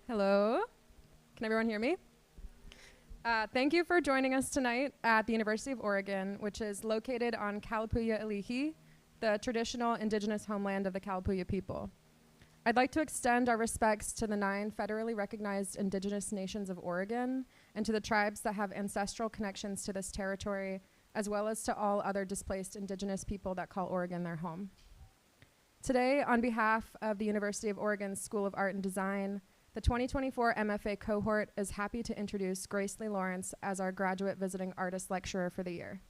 Hello. Can everyone hear me? Thank you for joining us tonight at the University of Oregon, which is located on Kalapuya Ilihi, the traditional indigenous homeland of the Kalapuya people. I'd like to extend our respects to the 9 federally recognized indigenous nations of Oregon and to the tribes that have ancestral connections to this territory, as well as to all other displaced indigenous people that call Oregon their home. Today, on behalf of the University of Oregon's School of Art and Design, the 2024 MFA cohort is happy to introduce Gracelee Lawrence as our graduate visiting artist lecturer for the year.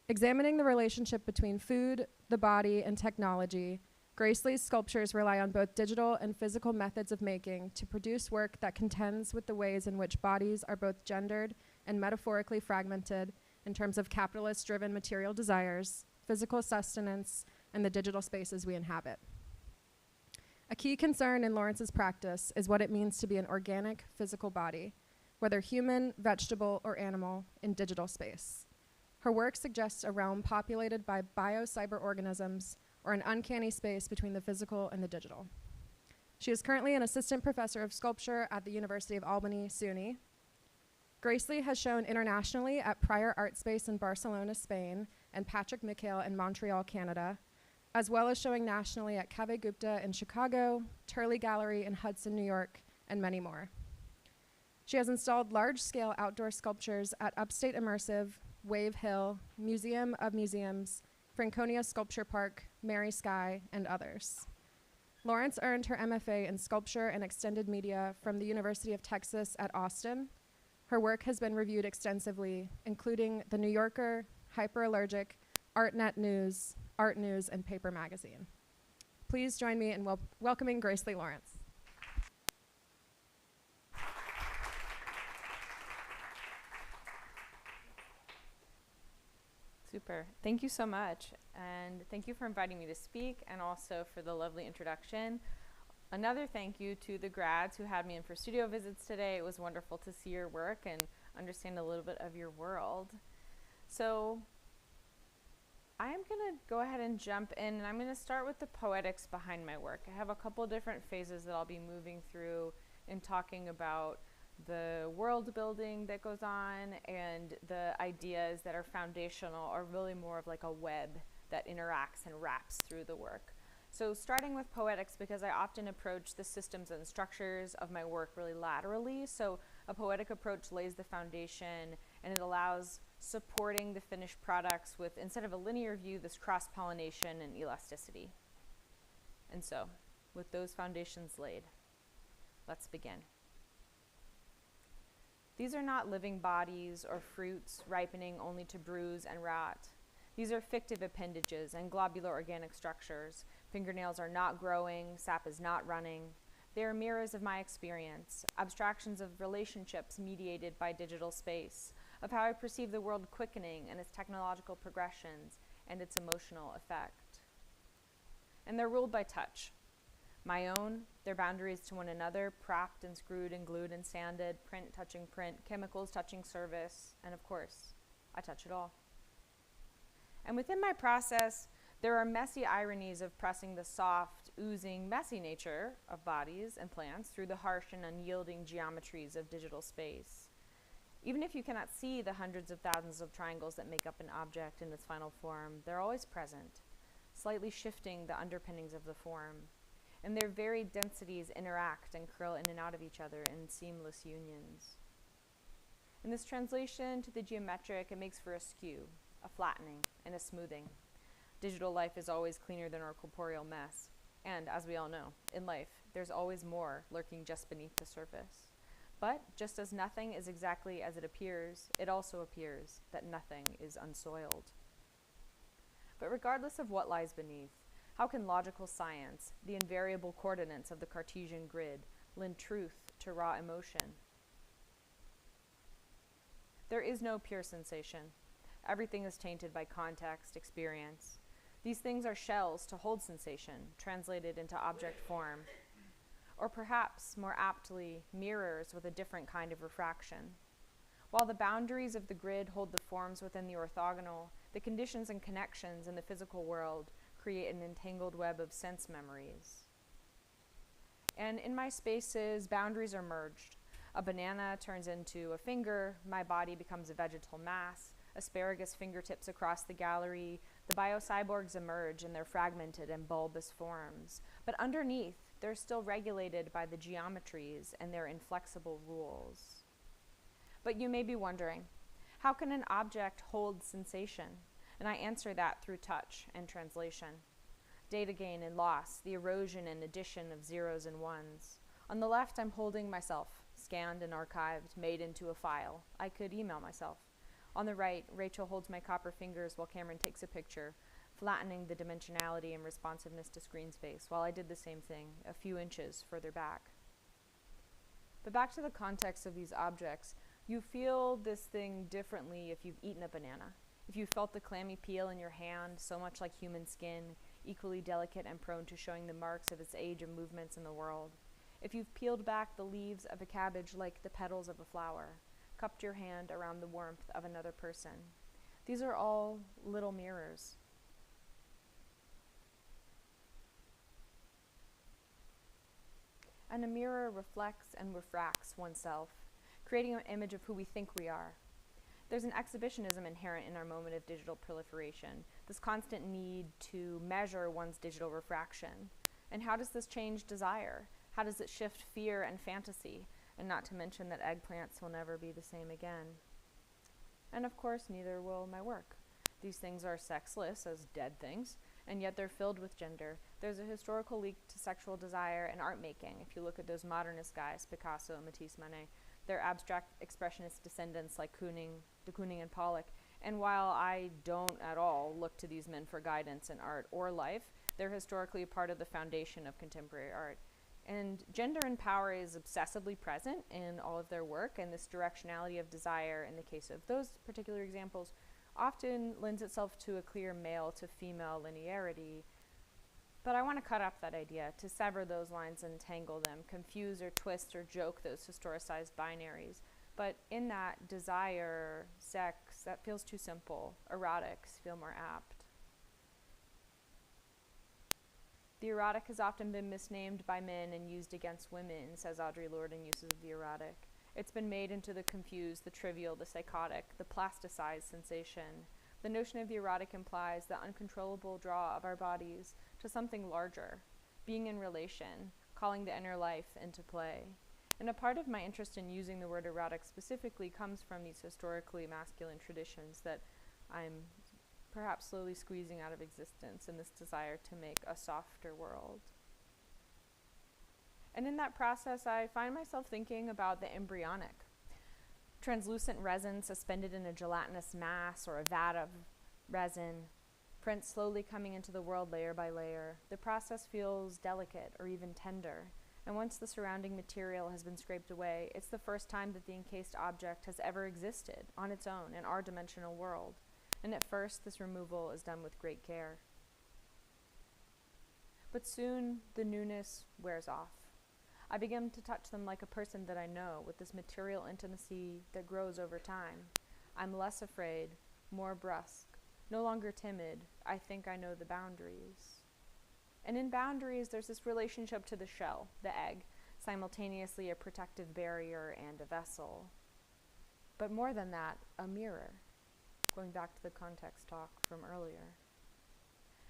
Examining the relationship between food, the body, and technology, Gracelee's sculptures rely on both digital and physical methods of making to produce work that contends with the ways in which bodies are both gendered and metaphorically fragmented in terms of capitalist-driven material desires, physical sustenance, and the digital spaces we inhabit. A key concern in Lawrence's practice is what it means to be an organic physical body, whether human, vegetable, or animal, in digital space. Her work suggests a realm populated by bio-cyber-organisms or an uncanny space between the physical and the digital. She is currently an assistant professor of sculpture at the University of Albany, SUNY. Gracelee has shown internationally at Prior Art Space in Barcelona, Spain, and Patrick Mikhail in Montreal, Canada, as well as showing nationally at Cave Gupta in Chicago, Turley Gallery in Hudson, New York, and many more. She has installed large-scale outdoor sculptures at Upstate Immersive, Wave Hill, Museum of Museums, Franconia Sculpture Park, Mary Sky, and others. Lawrence earned her MFA in Sculpture and Extended Media from the University of Texas at Austin. Her work has been reviewed extensively, including The New Yorker, Hyperallergic, ArtNet News, Art News, and Paper Magazine. Please join me in welcoming Gracelee Lawrence. Super. Thank you so much. And thank you for inviting me to speak and also for the lovely introduction. Another thank you to the grads who had me in for studio visits today. It was wonderful to see your work and understand a little bit of your world. So I'm going to go ahead and jump in, and I'm going to start with the poetics behind my work. I have a couple different phases that I'll be moving through in talking about the world building that goes on and the ideas that are foundational are really more of like a web that interacts and wraps through the work. So starting with poetics, because I often approach the systems and structures of my work really laterally. So a poetic approach lays the foundation and it allows supporting the finished products with, instead of a linear view, this cross-pollination and elasticity. And so, with those foundations laid, let's begin. These are not living bodies or fruits ripening only to bruise and rot. These are fictive appendages and globular organic structures. Fingernails are not growing, sap is not running. They are mirrors of my experience, abstractions of relationships mediated by digital space, of how I perceive the world quickening and its technological progressions and its emotional effect. And they're ruled by touch. My own, their boundaries to one another, propped and screwed and glued and sanded, print touching print, chemicals touching service, and of course, I touch it all. And within my process, there are messy ironies of pressing the soft, oozing, messy nature of bodies and plants through the harsh and unyielding geometries of digital space. Even if you cannot see the hundreds of thousands of triangles that make up an object in its final form, they're always present, slightly shifting the underpinnings of the form. And their varied densities interact and curl in and out of each other in seamless unions. In this translation to the geometric, it makes for a skew, a flattening, and a smoothing. Digital life is always cleaner than our corporeal mess. And as we all know, in life, there's always more lurking just beneath the surface. But just as nothing is exactly as it appears, it also appears that nothing is unsoiled. But regardless of what lies beneath, how can logical science, the invariable coordinates of the Cartesian grid, lend truth to raw emotion? There is no pure sensation. Everything is tainted by context, experience. These things are shells to hold sensation, translated into object form. Or perhaps, more aptly, mirrors with a different kind of refraction. While the boundaries of the grid hold the forms within the orthogonal, the conditions and connections in the physical world create an entangled web of sense memories. And in my spaces, boundaries are merged. A banana turns into a finger, my body becomes a vegetal mass, asparagus fingertips across the gallery, the biocyborgs emerge in their fragmented and bulbous forms. But underneath, they're still regulated by the geometries and their inflexible rules. But you may be wondering, how can an object hold sensation? And I answer that through touch and translation. Data gain and loss, the erosion and addition of zeros and ones. On the left, I'm holding myself, scanned and archived, made into a file. I could email myself. On the right, Rachel holds my copper fingers while Cameron takes a picture, flattening the dimensionality and responsiveness to screen space, while I did the same thing a few inches further back. But back to the context of these objects, you feel this thing differently if you've eaten a banana. If you felt the clammy peel in your hand, so much like human skin, equally delicate and prone to showing the marks of its age and movements in the world. If you've peeled back the leaves of a cabbage like the petals of a flower, cupped your hand around the warmth of another person. These are all little mirrors. And a mirror reflects and refracts oneself, creating an image of who we think we are. There's an exhibitionism inherent in our moment of digital proliferation, this constant need to measure one's digital refraction. And how does this change desire? How does it shift fear and fantasy? And not to mention that eggplants will never be the same again. And of course, neither will my work. These things are sexless as dead things, and yet they're filled with gender. There's a historical link to sexual desire and art making. If you look at those modernist guys, Picasso, Matisse, Monet, they're abstract expressionist descendants like de Kooning and Pollock. And while I don't at all look to these men for guidance in art or life, they're historically a part of the foundation of contemporary art. And gender and power is obsessively present in all of their work, and this directionality of desire, in the case of those particular examples, often lends itself to a clear male to female linearity. But I want to cut up that idea, to sever those lines and tangle them, confuse or twist or joke those historicized binaries. But in that, desire, sex, that feels too simple. Erotics feel more apt. The erotic has often been misnamed by men and used against women, says Audre Lorde in Uses of the Erotic. It's been made into the confused, the trivial, the psychotic, the plasticized sensation. The notion of the erotic implies the uncontrollable draw of our bodies to something larger, being in relation, calling the inner life into play. And a part of my interest in using the word erotic specifically comes from these historically masculine traditions that I'm perhaps slowly squeezing out of existence in this desire to make a softer world. And in that process, I find myself thinking about the embryonic. Translucent resin suspended in a gelatinous mass or a vat of resin, print slowly coming into the world layer by layer. The process feels delicate or even tender. And once the surrounding material has been scraped away, it's the first time that the encased object has ever existed on its own in our dimensional world. And at first, this removal is done with great care. But soon, the newness wears off. I begin to touch them like a person that I know, with this material intimacy that grows over time. I'm less afraid, more brusque, no longer timid. I think I know the boundaries. And in boundaries, there's this relationship to the shell, the egg, simultaneously a protective barrier and a vessel. But more than that, a mirror. Going back to the context talk from earlier.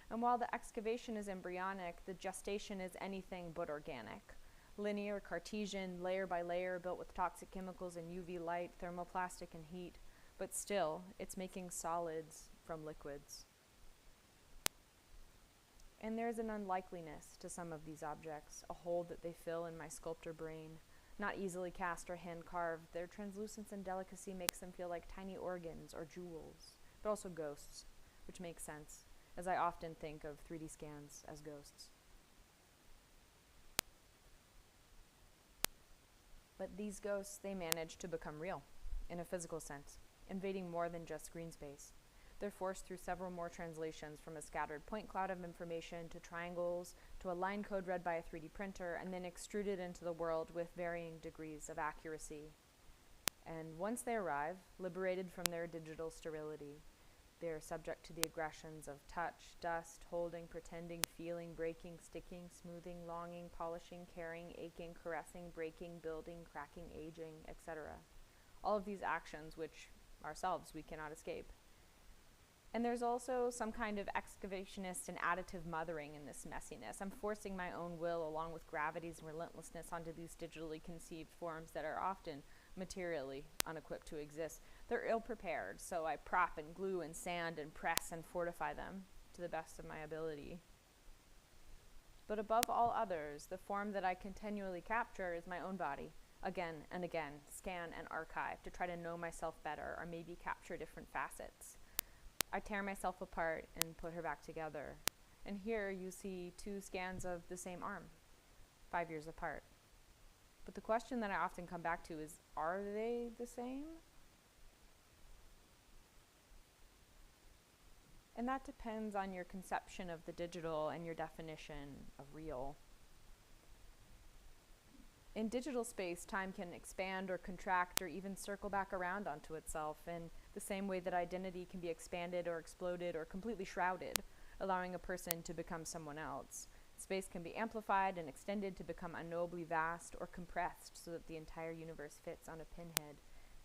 And while the excavation is embryonic, the gestation is anything but organic. Linear, Cartesian, layer by layer, built with toxic chemicals and UV light, thermoplastic and heat. But still, it's making solids from liquids. And there's an unlikeliness to some of these objects, a hole that they fill in my sculptor brain. Not easily cast or hand-carved, their translucence and delicacy makes them feel like tiny organs or jewels, but also ghosts, which makes sense, as I often think of 3D scans as ghosts. But these ghosts, they manage to become real, in a physical sense, invading more than just screen space. They're forced through several more translations, from a scattered point cloud of information to triangles to a line code read by a 3D printer, and then extruded into the world with varying degrees of accuracy. And once they arrive, liberated from their digital sterility, They are subject to the aggressions of touch, dust, holding, pretending, feeling, breaking, sticking, smoothing, longing, polishing, caring, aching, caressing, breaking, building, cracking, aging, etc. All of these actions which ourselves we cannot escape. And there's also some kind of excavationist and additive mothering in this messiness. I'm forcing my own will along with gravity's relentlessness onto these digitally conceived forms that are often materially unequipped to exist. They're ill-prepared, so I prop and glue and sand and press and fortify them to the best of my ability. But above all others, the form that I continually capture is my own body, again and again, scan and archive to try to know myself better or maybe capture different facets. I tear myself apart and put her back together. And here you see 2 scans of the same arm, 5 years apart. But the question that I often come back to is, are they the same? And that depends on your conception of the digital and your definition of real. In digital space, time can expand or contract or even circle back around onto itself in the same way that identity can be expanded or exploded or completely shrouded, allowing a person to become someone else. Space can be amplified and extended to become unknowably vast or compressed so that the entire universe fits on a pinhead.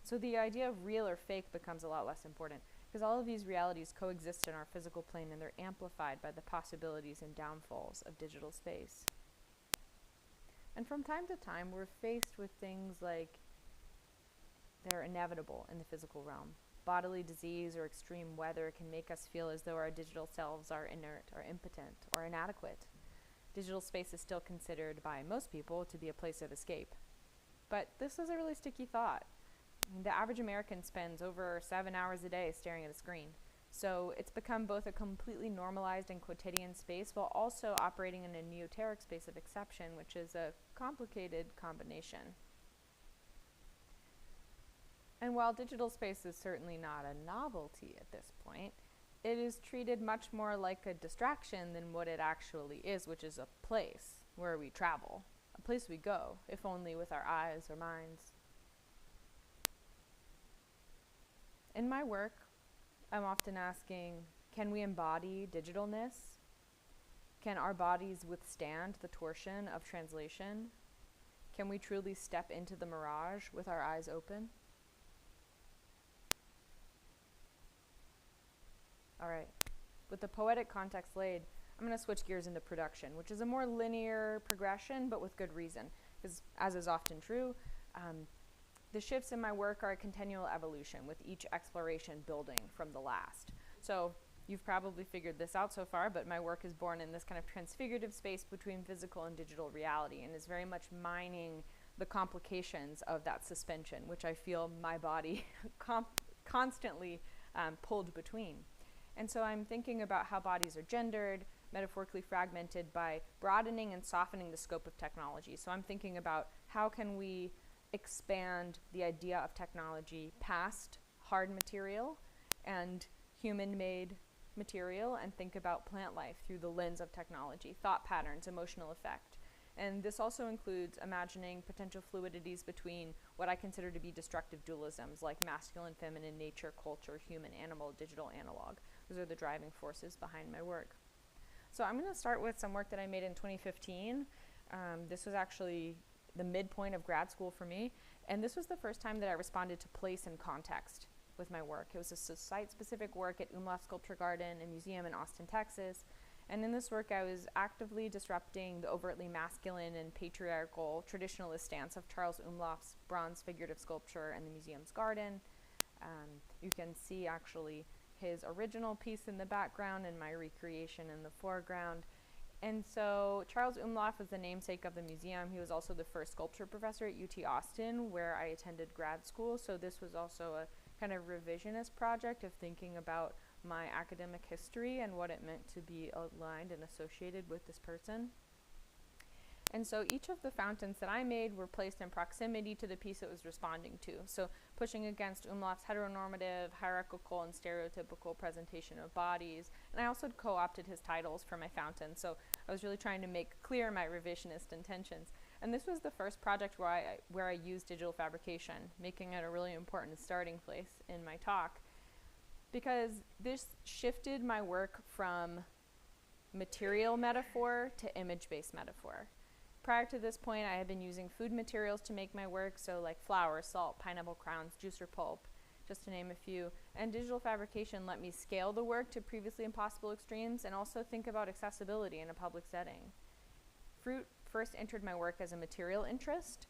So the idea of real or fake becomes a lot less important because all of these realities coexist in our physical plane and they're amplified by the possibilities and downfalls of digital space. And from time to time, we're faced with things like they're inevitable in the physical realm. Bodily disease or extreme weather can make us feel as though our digital selves are inert or impotent or inadequate. Digital space is still considered by most people to be a place of escape. But this is a really sticky thought. The average American spends over 7 hours a day staring at a screen. So it's become both a completely normalized and quotidian space while also operating in a neoteric space of exception, which is a complicated combination. And while digital space is certainly not a novelty at this point, it is treated much more like a distraction than what it actually is, which is a place where we travel, a place we go, if only with our eyes or minds. In my work, I'm often asking, can we embody digitalness? Can our bodies withstand the torsion of translation? Can we truly step into the mirage with our eyes open? All right, with the poetic context laid, I'm going to switch gears into production, which is a more linear progression, but with good reason, because as is often true, the shifts in my work are a continual evolution, with each exploration building from the last. So you've probably figured this out so far, but my work is born in this kind of transfigurative space between physical and digital reality, and is very much mining the complications of that suspension, which I feel my body constantly pulled between. And so I'm thinking about how bodies are gendered, metaphorically fragmented by broadening and softening the scope of technology. So I'm thinking about how can we expand the idea of technology past hard material and human-made material and think about plant life through the lens of technology, thought patterns, emotional effect. And this also includes imagining potential fluidities between what I consider to be destructive dualisms like masculine, feminine, nature, culture, human, animal, digital, analog. Those are the driving forces behind my work. So I'm going to start with some work that I made in 2015. This was actually the midpoint of grad school for me, and this was the first time that I responded to place and context with my work. It was a site-specific work at Umlauf Sculpture Garden and Museum in Austin, Texas. And in this work, I was actively disrupting the overtly masculine and patriarchal traditionalist stance of Charles Umlauf's bronze figurative sculpture in the museum's garden. You can see actually his original piece in the background and my recreation in the foreground. And so Charles Umlauf is the namesake of the museum. He was also the first sculpture professor at UT Austin, where I attended grad school. So this was also a kind of revisionist project of thinking about my academic history and what it meant to be aligned and associated with this person. And so each of the fountains that I made were placed in proximity to the piece it was responding to. So pushing against Umlauf's heteronormative, hierarchical, and stereotypical presentation of bodies. And I also co-opted his titles for my fountain. So I was really trying to make clear my revisionist intentions. And this was the first project where I used digital fabrication, making it a really important starting place in my talk. because this shifted my work from material metaphor to image-based metaphor. Prior to this point, I had been using food materials to make my work, so like flour, salt, pineapple crowns, juice or pulp, just to name a few. And digital fabrication let me scale the work to previously impossible extremes and also think about accessibility in a public setting. Fruit first entered my work as a material interest,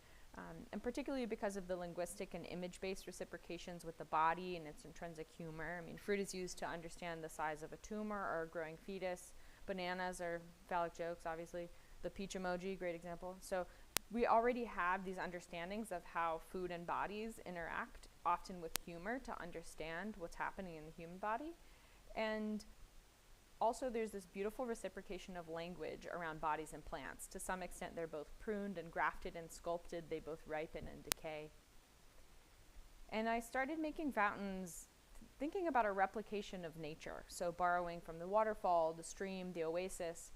and particularly because of the linguistic and image-based reciprocations with the body and its intrinsic humor. I mean, fruit is used to understand the size of a tumor or a growing fetus. Bananas are phallic jokes, obviously. The peach emoji, great example. So we already have these understandings of how food and bodies interact, often with humor, to understand what's happening in the human body. And also there's this beautiful reciprocation of language around bodies and plants. To some extent, they're both pruned and grafted and sculpted. They both ripen and decay. And I started making fountains thinking about a replication of nature, so borrowing from the waterfall, the stream, the oasis.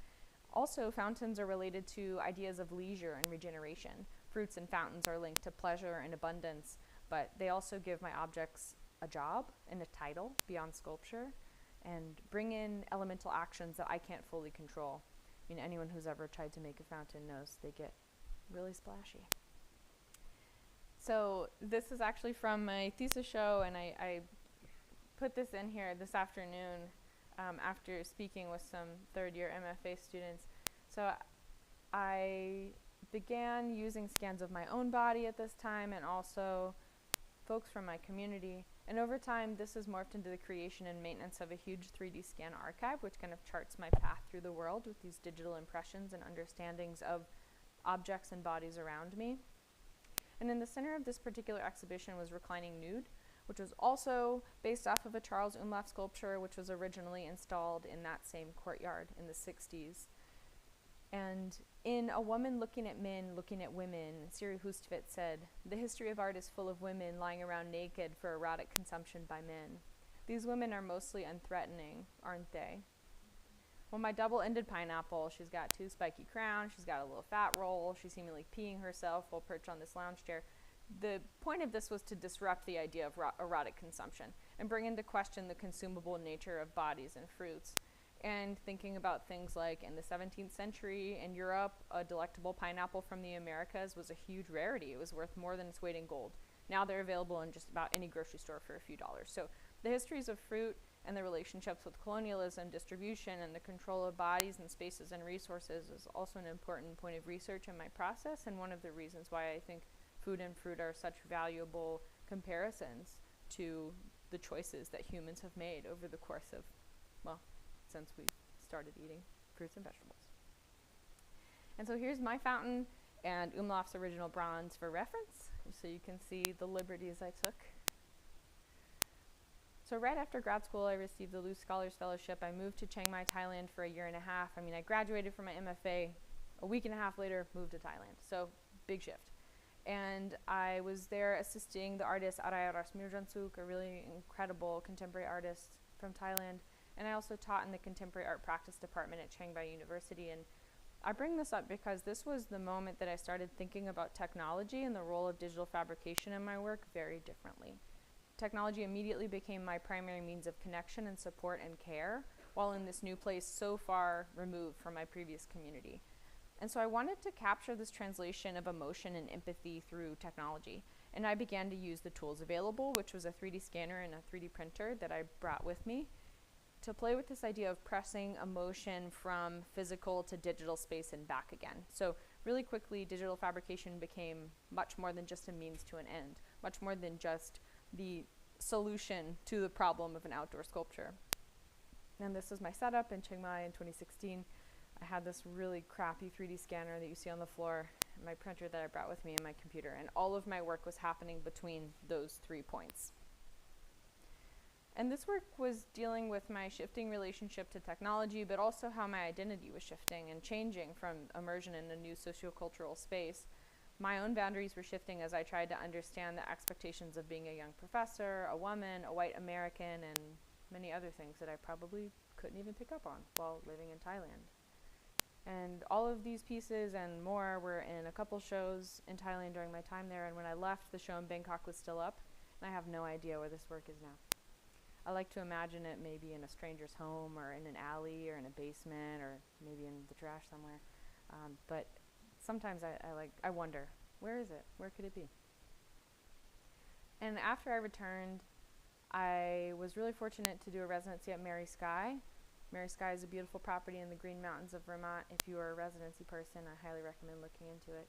Also, fountains are related to ideas of leisure and regeneration. Fruits and fountains are linked to pleasure and abundance, but they also give my objects a job and a title beyond sculpture, and bring in elemental actions that I can't fully control. I mean, anyone who's ever tried to make a fountain knows they get really splashy. So this is actually from my thesis show, and I put this in here this afternoon after speaking with some third-year MFA students. So I began using scans of my own body at this time, and also folks from my community. And over time, this has morphed into the creation and maintenance of a huge 3D scan archive, which kind of charts my path through the world with these digital impressions and understandings of objects and bodies around me. And in the center of this particular exhibition was Reclining Nude, which was also based off of a Charles Umlauf sculpture, which was originally installed in that same courtyard in the 60s. And in A Woman Looking at Men, Looking at Women, Siri Hustvedt said, "The history of art is full of women lying around naked for erotic consumption by men. These women are mostly unthreatening, aren't they?" Well, my double-ended pineapple, she's got two spiky crowns, she's got a little fat roll, she's seemingly peeing herself while perched on this lounge chair. The point of this was to disrupt the idea of erotic consumption and bring into question the consumable nature of bodies and fruits. And thinking about things like in the 17th century in Europe, a delectable pineapple from the Americas was a huge rarity. It was worth more than its weight in gold. Now they're available in just about any grocery store for a few dollars. So the histories of fruit and the relationships with colonialism, distribution, and the control of bodies and spaces and resources is also an important point of research in my process, and one of the reasons why I think food and fruit are such valuable comparisons to the choices that humans have made over the course of, well, since we started eating fruits and vegetables. And so here's my fountain and Umlauf's original bronze for reference, so you can see the liberties I took. So right after grad school, I received the Luce Scholars Fellowship. I moved to Chiang Mai, Thailand for a year and a half. I mean, I graduated from my MFA. A week and a half later, moved to Thailand. So big shift. And I was there assisting the artist Arayaras Mirjansuk, a really incredible contemporary artist from Thailand. And I also taught in the contemporary art practice department at Chiang Mai University. And I bring this up because this was the moment that I started thinking about technology and the role of digital fabrication in my work very differently. Technology immediately became my primary means of connection and support and care, while in this new place so far removed from my previous community. And so I wanted to capture this translation of emotion and empathy through technology. And I began to use the tools available, which was a 3D scanner and a 3D printer that I brought with me, to play with this idea of pressing emotion from physical to digital space and back again. So really quickly, digital fabrication became much more than just a means to an end, much more than just the solution to the problem of an outdoor sculpture. And this is my setup in Chiang Mai in 2016. I had this really crappy 3D scanner that you see on the floor, and my printer that I brought with me, and my computer, and all of my work was happening between those 3 points. And this work was dealing with my shifting relationship to technology, but also how my identity was shifting and changing from immersion in a new sociocultural space. My own boundaries were shifting as I tried to understand the expectations of being a young professor, a woman, a white American, and many other things that I probably couldn't even pick up on while living in Thailand. And all of these pieces and more were in a couple shows in Thailand during my time there, and when I left, the show in Bangkok was still up, and I have no idea where this work is now. I like to imagine it maybe in a stranger's home or in an alley or in a basement or maybe in the trash somewhere. But sometimes I wonder, where is it? Where could it be? And after I returned, I was really fortunate to do a residency at Mary Sky. Mary Sky is a beautiful property in the Green Mountains of Vermont. If you are a residency person, I highly recommend looking into it.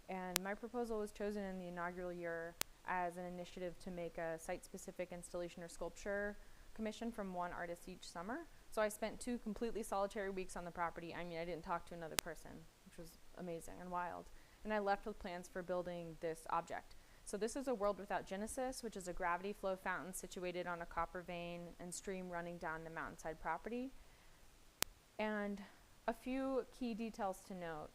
And my proposal was chosen in the inaugural year as an initiative to make a site-specific installation or sculpture commission from one artist each summer. So I spent 2 completely solitary weeks on the property. I mean, I didn't talk to another person, which was amazing and wild. And I left with plans for building this object. So this is a World Without Genesis, which is a gravity flow fountain situated on a copper vein and stream running down the mountainside property. And a few key details to note.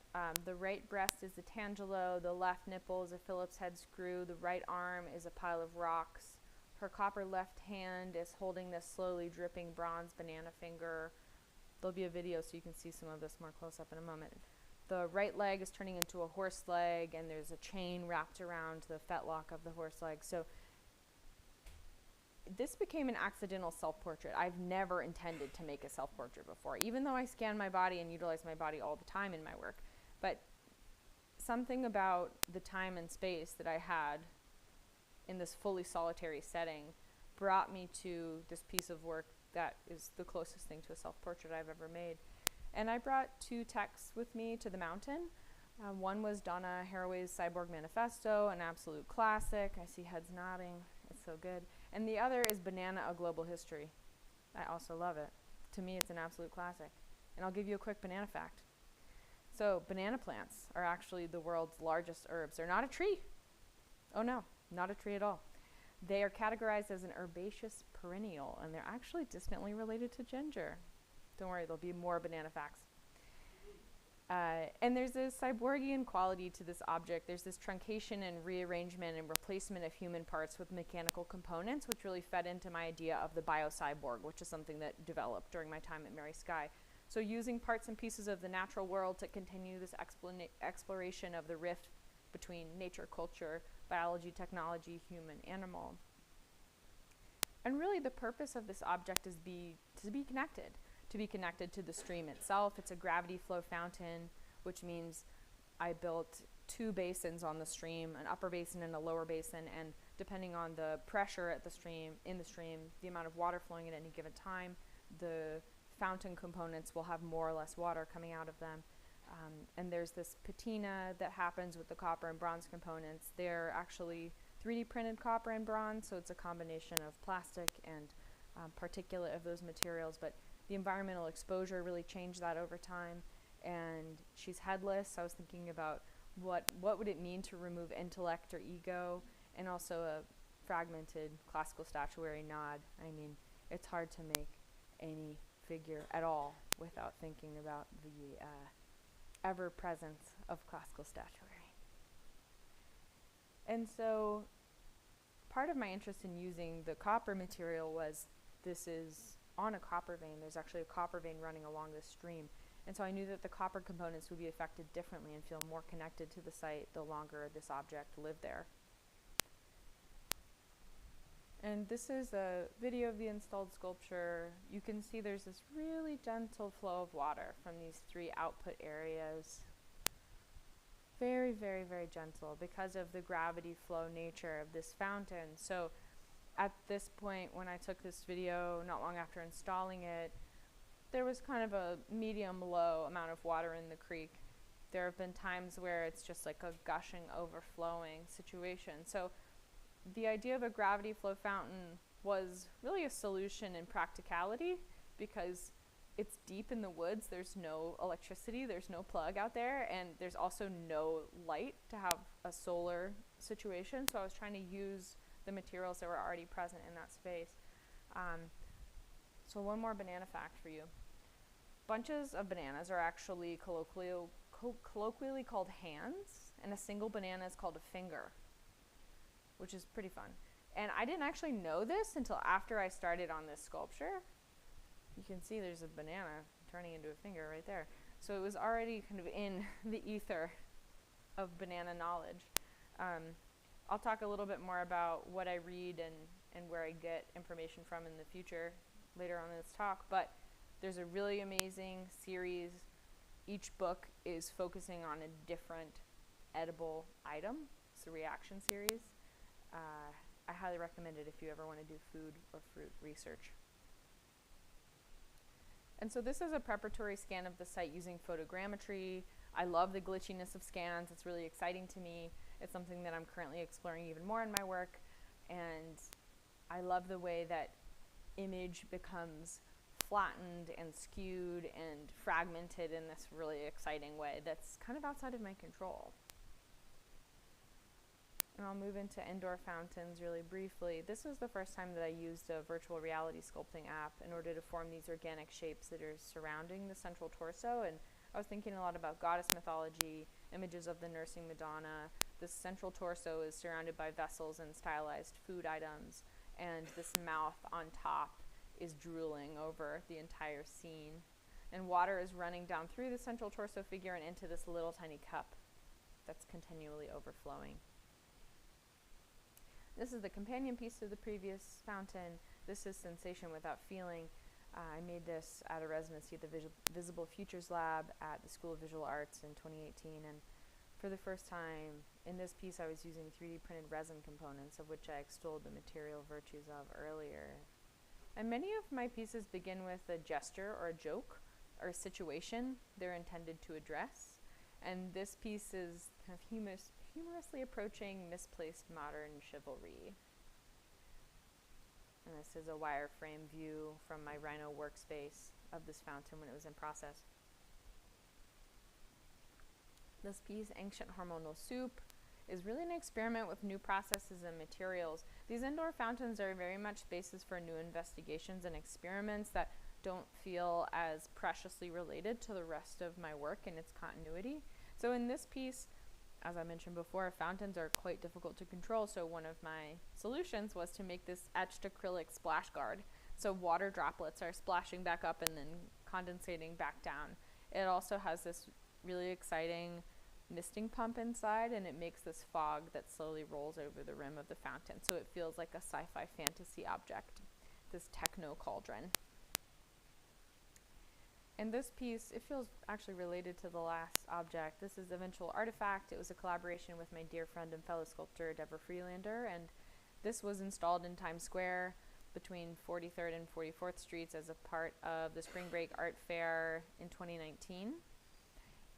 The right breast is a tangelo, the left nipple is a Phillips head screw, the right arm is a pile of rocks. Her copper left hand is holding this slowly dripping bronze banana finger. There'll be a video so you can see some of this more close up in a moment. The right leg is turning into a horse leg, and there's a chain wrapped around the fetlock of the horse leg. So this became an accidental self-portrait. I've never intended to make a self-portrait before, even though I scan my body and utilize my body all the time in my work. But something about the time and space that I had in this fully solitary setting brought me to this piece of work that is the closest thing to a self-portrait I've ever made. And I brought 2 texts with me to the mountain. One was Donna Haraway's Cyborg Manifesto, an absolute classic. I see heads nodding. It's so good. And the other is Banana, A Global History. I also love it. To me, it's an absolute classic. And I'll give you a quick banana fact. So banana plants are actually the world's largest herbs. They're not a tree. Oh no, not a tree at all. They are categorized as an herbaceous perennial, and they're actually distantly related to ginger. Don't worry, there'll be more banana facts. And there's this cyborgian quality to this object. There's this truncation and rearrangement and replacement of human parts with mechanical components, which really fed into my idea of the biocyborg, which is something that developed during my time at Mary Sky. So using parts and pieces of the natural world to continue this exploration of the rift between nature, culture, biology, technology, human, animal. And really the purpose of this object is to be connected to the stream itself. It's a gravity flow fountain, which means I built 2 basins on the stream, an upper basin and a lower basin, and depending on the pressure at the stream, the amount of water flowing at any given time, the fountain components will have more or less water coming out of them. And there's this patina that happens with the copper and bronze components. They're actually 3D printed copper and bronze, so it's a combination of plastic and particulate of those materials, but the environmental exposure really changed that over time. And she's headless. I was thinking about what would it mean to remove intellect or ego, and also a fragmented classical statuary nod. I mean, it's hard to make any figure at all without thinking about the ever-presence of classical statuary. And so part of my interest in using the copper material was this is on a copper vein. There's actually a copper vein running along this stream. And so I knew that the copper components would be affected differently and feel more connected to the site the longer this object lived there. And this is a video of the installed sculpture. You can see there's this really gentle flow of water from these 3 output areas. Very, very, very gentle because of the gravity flow nature of this fountain. So at this point, when I took this video, not long after installing it, there was kind of a medium-low amount of water in the creek. There have been times where it's just like a gushing, overflowing situation. So the idea of a gravity flow fountain was really a solution in practicality because it's deep in the woods. There's no electricity, there's no plug out there, and there's also no light to have a solar situation. So I was trying to use the materials that were already present in that space. So one more banana fact for you. Bunches of bananas are actually colloquially called hands, and a single banana is called a finger, which is pretty fun. And I didn't actually know this until after I started on this sculpture. You can see there's a banana turning into a finger right there. So it was already kind of in the ether of banana knowledge. I'll talk a little bit more about what I read and and where I get information from in the future later on in this talk, but there's a really amazing series. Each book is focusing on a different edible item. It's a reaction series. I highly recommend it if you ever want to do food or fruit research. And so this is a preparatory scan of the site using photogrammetry. I love the glitchiness of scans. It's really exciting to me. It's something that I'm currently exploring even more in my work. And I love the way that image becomes flattened and skewed and fragmented in this really exciting way that's kind of outside of my control. And I'll move into indoor fountains really briefly. This was the first time that I used a virtual reality sculpting app in order to form these organic shapes that are surrounding the central torso. And I was thinking a lot about goddess mythology, images of the nursing Madonna. The central torso is surrounded by vessels and stylized food items, and this mouth on top is drooling over the entire scene. And water is running down through the central torso figure and into this little tiny cup that's continually overflowing. This is the companion piece to the previous fountain. This is Sensation Without Feeling. I made this at a residency at the Visible Futures Lab at the School of Visual Arts in 2018. And for the first time in this piece, I was using 3D printed resin components, of which I extolled the material virtues of earlier. And many of my pieces begin with a gesture or a joke or a situation they're intended to address. And this piece is kind of humorously approaching misplaced modern chivalry. And this is a wireframe view from my Rhino workspace of this fountain when it was in process. This piece, Ancient Hormonal Soup, is really an experiment with new processes and materials. These indoor fountains are very much spaces for new investigations and experiments that don't feel as preciously related to the rest of my work and its continuity. So in this piece, as I mentioned before, fountains are quite difficult to control, so one of my solutions was to make this etched acrylic splash guard. So water droplets are splashing back up and then condensating back down. It also has this really exciting misting pump inside, and it makes this fog that slowly rolls over the rim of the fountain, so it feels like a sci-fi fantasy object, this techno cauldron. And this piece, it feels actually related to the last object. This is Eventual Artifact. It was a collaboration with my dear friend and fellow sculptor, Deborah Freelander, and this was installed in Times Square between 43rd and 44th Streets as a part of the Spring Break Art Fair in 2019.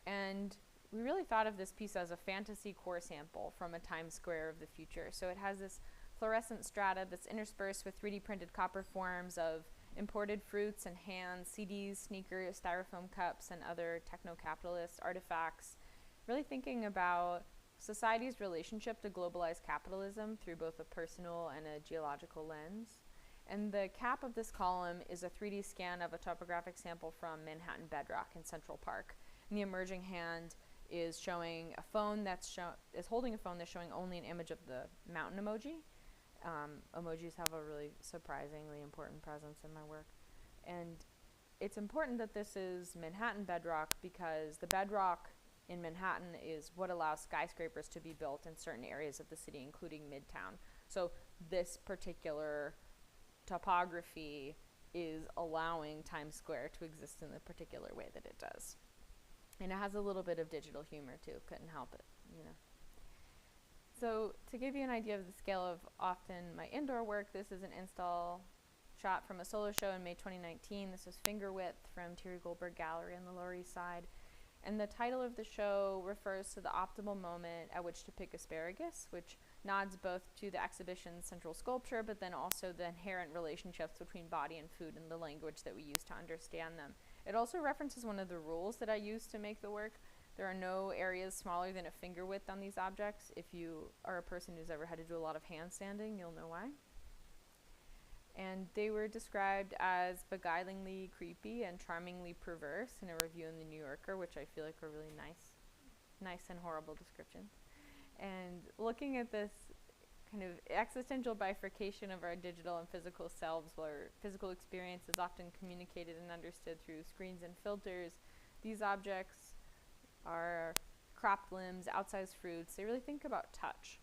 And we really thought of this piece as a fantasy core sample from a Times Square of the future. So it has this fluorescent strata that's interspersed with 3D printed copper forms of imported fruits and hands, CDs, sneakers, styrofoam cups, and other techno-capitalist artifacts, really thinking about society's relationship to globalized capitalism through both a personal and a geological lens. And the cap of this column is a 3D scan of a topographic sample from Manhattan bedrock in Central Park. And the emerging hand is showing a phone is holding a phone that's showing only an image of the mountain emoji. Emojis have a really surprisingly important presence in my work. And it's important that this is Manhattan bedrock because the bedrock in Manhattan is what allows skyscrapers to be built in certain areas of the city, including Midtown. So this particular topography is allowing Times Square to exist in the particular way that it does. And it has a little bit of digital humor too, couldn't help it, you know. So to give you an idea of the scale of often my indoor work, this is an install shot from a solo show in May 2019. This is Finger Width from Thierry Goldberg Gallery on the Lower East Side. And the title of the show refers to the optimal moment at which to pick asparagus, which nods both to the exhibition's central sculpture, but then also the inherent relationships between body and food and the language that we use to understand them. It also references one of the rules that I use to make the work. There are no areas smaller than a finger width on these objects. If you are a person who's ever had to do a lot of handstanding, you'll know why. And they were described as beguilingly creepy and charmingly perverse in a review in the New Yorker, which I feel like are really nice and horrible descriptions. And looking at this kind of existential bifurcation of our digital and physical selves, where physical experience is often communicated and understood through screens and filters, these objects are cropped limbs, outsized fruits. They really think about touch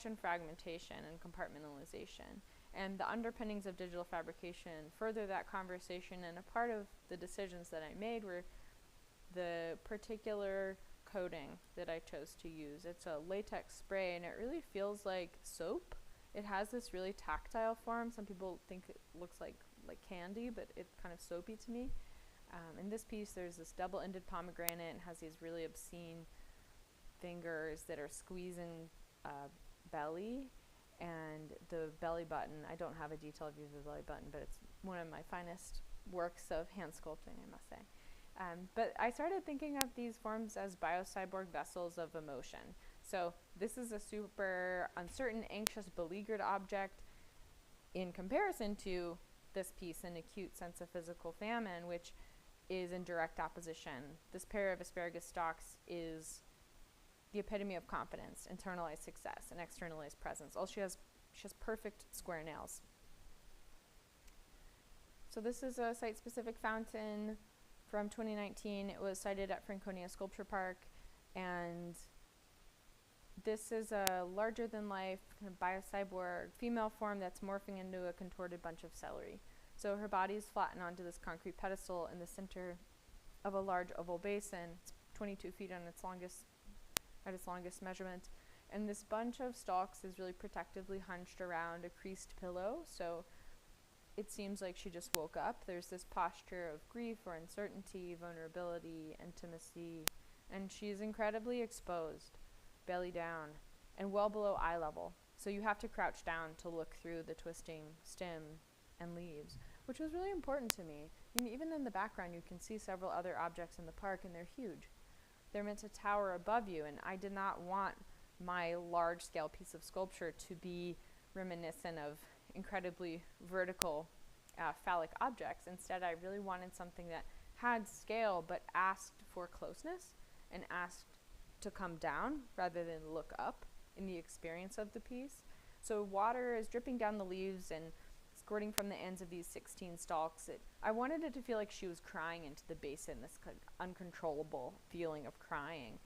and fragmentation and compartmentalization. And the underpinnings of digital fabrication further that conversation, and a part of the decisions that I made were the particular coating that I chose to use. It's a latex spray, and it really feels like soap. It has this really tactile form. Some people think it looks like candy, but it's kind of soapy to me. In this piece, there's this double-ended pomegranate and has these really obscene fingers that are squeezing belly, and the belly button. I don't have a detailed view of the belly button, but it's one of my finest works of hand sculpting, I must say. But I started thinking of these forms as biocyborg vessels of emotion. So this is a super uncertain, anxious, beleaguered object in comparison to this piece, An Acute Sense of Physical Famine, which is in direct opposition. This pair of asparagus stalks is the epitome of confidence, internalized success, and externalized presence. She has perfect square nails. So this is a site-specific fountain from 2019. It was sited at Franconia Sculpture Park, and this is a larger-than-life kind of biocyborg female form that's morphing into a contorted bunch of celery. So her body is flattened onto this concrete pedestal in the center of a large oval basin. It's 22 feet on its longest measurement, and this bunch of stalks is really protectively hunched around a creased pillow. So it seems like she just woke up. There's this posture of grief or uncertainty, vulnerability, intimacy, and she's incredibly exposed, belly down, and well below eye level. So you have to crouch down to look through the twisting stem and leaves, which was really important to me. I mean, even in the background, you can see several other objects in the park, and they're huge. They're meant to tower above you, and I did not want my large-scale piece of sculpture to be reminiscent of incredibly vertical phallic objects. Instead, I really wanted something that had scale but asked for closeness and asked to come down rather than look up in the experience of the piece. So water is dripping down the leaves and squirting from the ends of these 16 stalks. I wanted it to feel like she was crying into the basin, this kind of uncontrollable feeling of crying.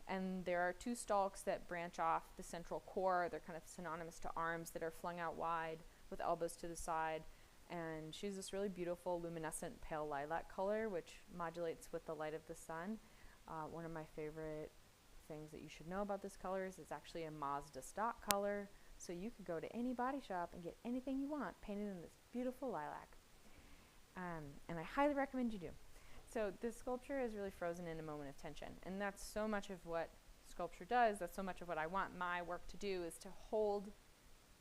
And there are 2 stalks that branch off the central core. They're kind of synonymous to arms that are flung out wide with elbows to the side. And she's this really beautiful luminescent pale lilac color, which modulates with the light of the sun. One of my favorite things that you should know about this color is it's actually a Mazda stock color. So you could go to any body shop and get anything you want painted in this beautiful lilac. And I highly recommend you do. So this sculpture is really frozen in a moment of tension. And that's so much of what sculpture does. That's so much of what I want my work to do, is to hold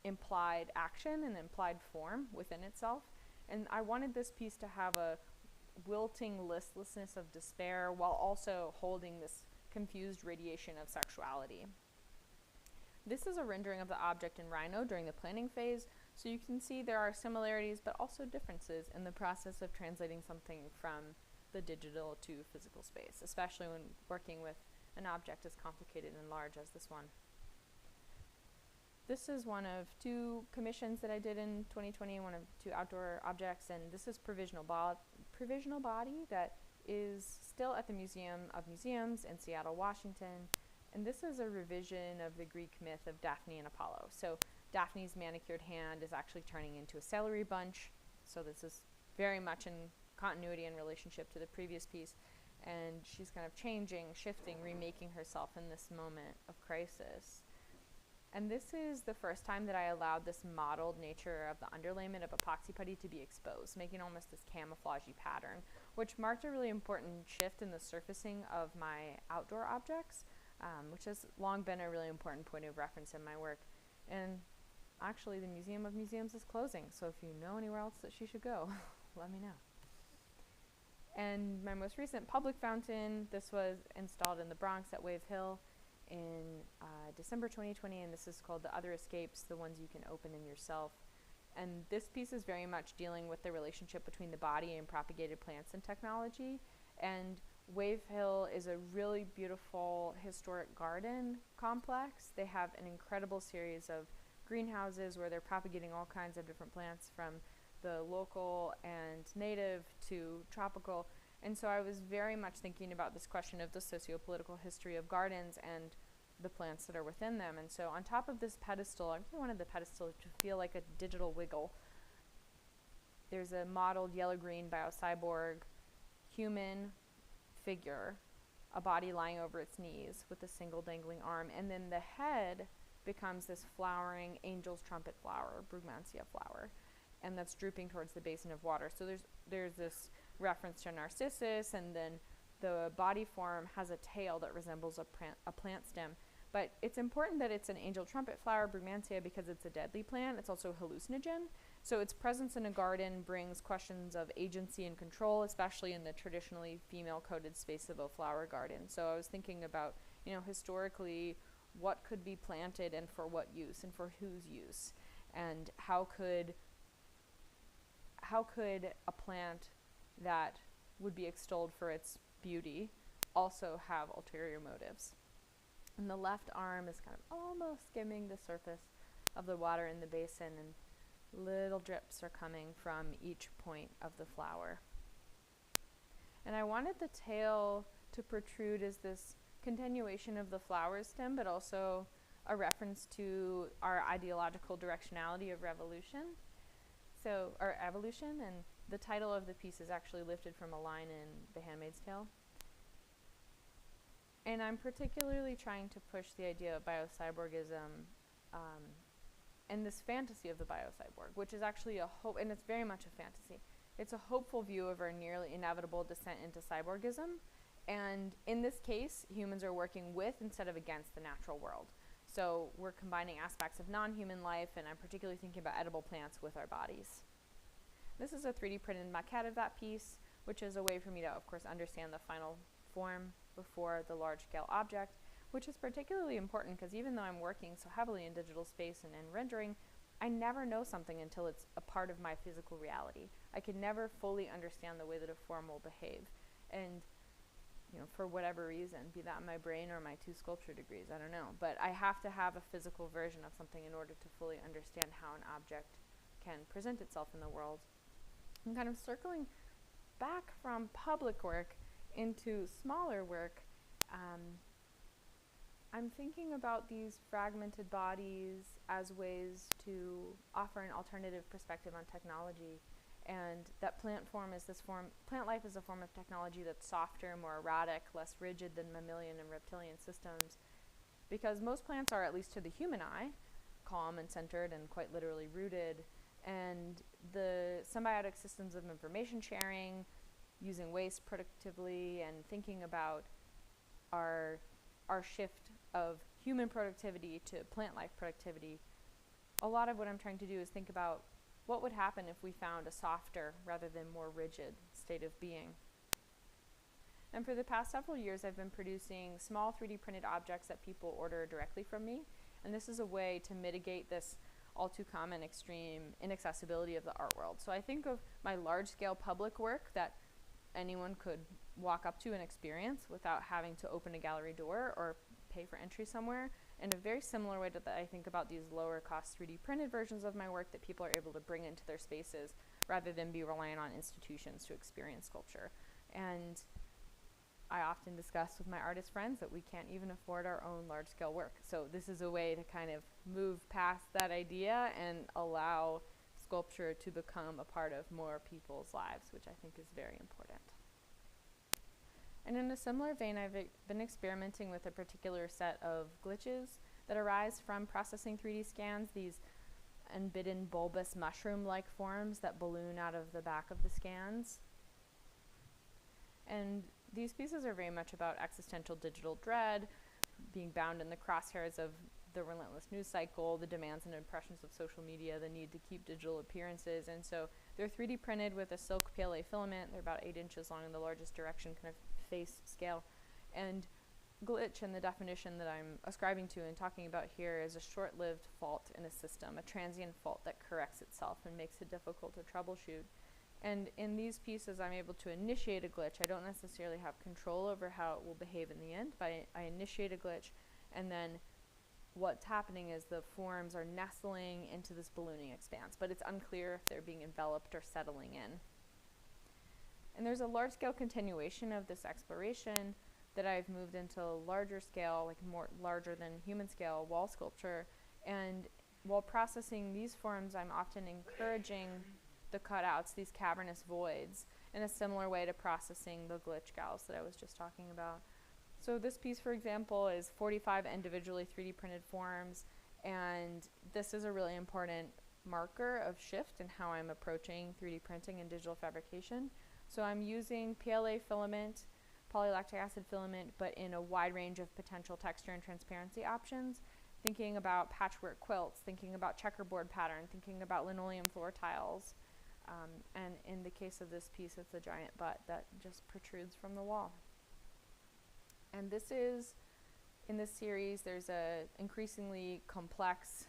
implied action and implied form within itself. And I wanted this piece to have a wilting listlessness of despair while also holding this confused radiation of sexuality. This is a rendering of the object in Rhino during the planning phase, so you can see there are similarities but also differences in the process of translating something from the digital to physical space, especially when working with an object as complicated and large as this one. This is one of 2 commissions that I did in 2020, one of 2 outdoor objects, and this is Provisional Body that is still at the Museum of Museums in Seattle, Washington. And this is a revision of the Greek myth of Daphne and Apollo. So Daphne's manicured hand is actually turning into a celery bunch. So this is very much in continuity and relationship to the previous piece. And she's kind of changing, shifting, remaking herself in this moment of crisis. And this is the first time that I allowed this modeled nature of the underlayment of epoxy putty to be exposed, making almost this camouflagey pattern, which marked a really important shift in the surfacing of my outdoor objects. Which has long been a really important point of reference in my work. And actually, the Museum of Museums is closing, so if you know anywhere else that she should go, let me know. And my most recent public fountain, this was installed in the Bronx at Wave Hill in December 2020, and this is called The Other Escapes, the ones you can open in yourself. And this piece is very much dealing with the relationship between the body and propagated plants and technology. And Wave Hill is a really beautiful historic garden complex. They have an incredible series of greenhouses where they're propagating all kinds of different plants, from the local and native to tropical. And so I was very much thinking about this question of the socio-political history of gardens and the plants that are within them. And so on top of this pedestal, I really wanted the pedestal to feel like a digital wiggle. There's a modeled yellow-green biocyborg human figure, a body lying over its knees with a single dangling arm, and then the head becomes this flowering angel's trumpet flower, brugmansia flower, and that's drooping towards the basin of water. So there's this reference to Narcissus, and then the body form has a tail that resembles a plant stem. But it's important that it's an angel trumpet flower, brugmansia, because it's a deadly plant. It's also a hallucinogen. So its presence in a garden brings questions of agency and control, especially in the traditionally female-coded space of a flower garden. So I was thinking about, historically, what could be planted and for what use and for whose use, and how could a plant that would be extolled for its beauty also have ulterior motives. And the left arm is kind of almost skimming the surface of the water in the basin, and little drips are coming from each point of the flower. And I wanted the tail to protrude as this continuation of the flower stem, but also a reference to our ideological directionality of revolution. Or evolution, and the title of the piece is actually lifted from a line in The Handmaid's Tale. And I'm particularly trying to push the idea of biocyborgism and this fantasy of the biocyborg, which is actually a hope, and it's very much a fantasy. It's a hopeful view of our nearly inevitable descent into cyborgism. And in this case, humans are working with instead of against the natural world. So we're combining aspects of non-human life, and I'm particularly thinking about edible plants with our bodies. This is a 3D printed maquette of that piece, which is a way for me to, of course, understand the final form before the large-scale object, which is particularly important because even though I'm working so heavily in digital space and in rendering, I never know something until it's a part of my physical reality. I can never fully understand the way that a form will behave. And for whatever reason, be that in my brain or my 2 sculpture degrees, I don't know. But I have to have a physical version of something in order to fully understand how an object can present itself in the world. I'm kind of circling back from public work into smaller work. I'm thinking about these fragmented bodies as ways to offer an alternative perspective on technology. And that plant life is a form of technology that's softer, more erratic, less rigid than mammalian and reptilian systems. Because most plants are, at least to the human eye, calm and centered and quite literally rooted. And the symbiotic systems of information sharing, using waste productively, and thinking about our shift of human productivity to plant life productivity, a lot of what I'm trying to do is think about what would happen if we found a softer rather than more rigid state of being. And for the past several years, I've been producing small 3D printed objects that people order directly from me. And this is a way to mitigate this all too common extreme inaccessibility of the art world. So I think of my large-scale public work that anyone could walk up to and experience without having to open a gallery door or pay for entry somewhere, in a very similar way that I think about these lower cost 3D printed versions of my work that people are able to bring into their spaces rather than be reliant on institutions to experience sculpture. And I often discuss with my artist friends that we can't even afford our own large scale work. So this is a way to kind of move past that idea and allow sculpture to become a part of more people's lives, which I think is very important. And in a similar vein, I've been experimenting with a particular set of glitches that arise from processing 3D scans, these unbidden bulbous mushroom-like forms that balloon out of the back of the scans. And these pieces are very much about existential digital dread, being bound in the crosshairs of the relentless news cycle, the demands and impressions of social media, the need to keep digital appearances. And so they're 3D printed with a silk PLA filament. They're about 8 inches long in the largest direction, kind of face scale. And glitch, in the definition that I'm ascribing to and talking about here, is a short-lived fault in a system, a transient fault that corrects itself and makes it difficult to troubleshoot. And in these pieces, I'm able to initiate a glitch. I don't necessarily have control over how it will behave in the end, but I initiate a glitch, and then what's happening is the forms are nestling into this ballooning expanse, but it's unclear if they're being enveloped or settling in. And there's a large-scale continuation of this exploration that I've moved into larger scale, like more larger than human scale wall sculpture. And while processing these forms, I'm often encouraging the cutouts, these cavernous voids, in a similar way to processing the glitch gals that I was just talking about. So this piece, for example, is 45 individually 3D printed forms, and this is a really important marker of shift in how I'm approaching 3D printing and digital fabrication. So I'm using PLA filament, polylactic acid filament, but in a wide range of potential texture and transparency options, thinking about patchwork quilts, thinking about checkerboard pattern, thinking about linoleum floor tiles. And in the case of this piece, it's a giant butt that just protrudes from the wall. And this is, in this series, there's a increasingly complex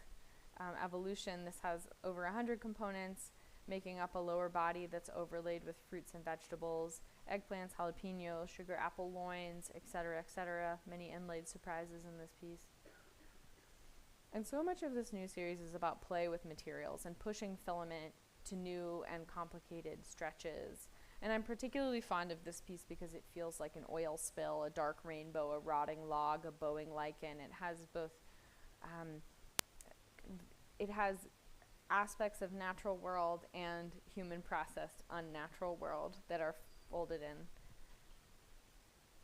evolution. This has over 100 components, making up a lower body that's overlaid with fruits and vegetables, eggplants, jalapenos, sugar apple loins, etc., etc. Many inlaid surprises in this piece. And so much of this new series is about play with materials and pushing filament to new and complicated stretches. And I'm particularly fond of this piece because it feels like an oil spill, a dark rainbow, a rotting log, a bowing lichen. It has both, it has aspects of natural world and human processed unnatural world that are folded in.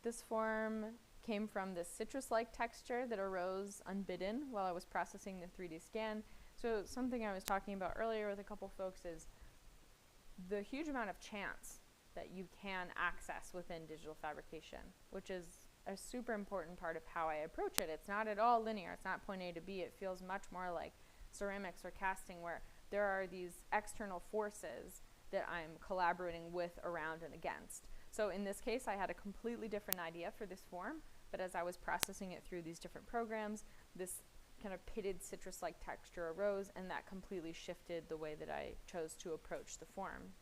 This form came from this citrus-like texture that arose unbidden while I was processing the 3D scan. So something I was talking about earlier with a couple folks is the huge amount of chance that you can access within digital fabrication, which is a super important part of how I approach it. It's not at all linear. It's not point A to B. It feels much more like ceramics or casting, where there are these external forces that I'm collaborating with, around, and against. So in this case, I had a completely different idea for this form, but as I was processing it through these different programs, this kind of pitted citrus-like texture arose, and that completely shifted the way that I chose to approach the form.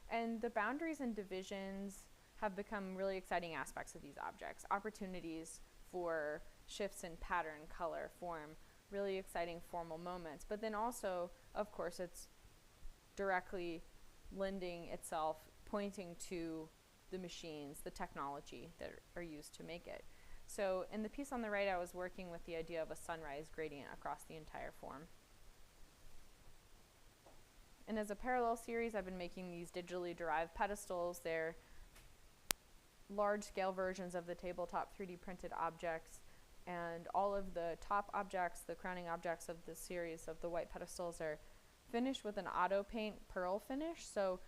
And the boundaries and divisions have become really exciting aspects of these objects, opportunities for shifts in pattern, color, form, really exciting formal moments. But then also, of course, it's directly lending itself, pointing to the machines, the technology that are used to make it. So in the piece on the right, I was working with the idea of a sunrise gradient across the entire form. And as a parallel series, I've been making these digitally derived pedestals. They're large-scale versions of the tabletop 3D printed objects, and all of the top objects, the crowning objects of this series of the white pedestals, are finished with an auto paint pearl finish. So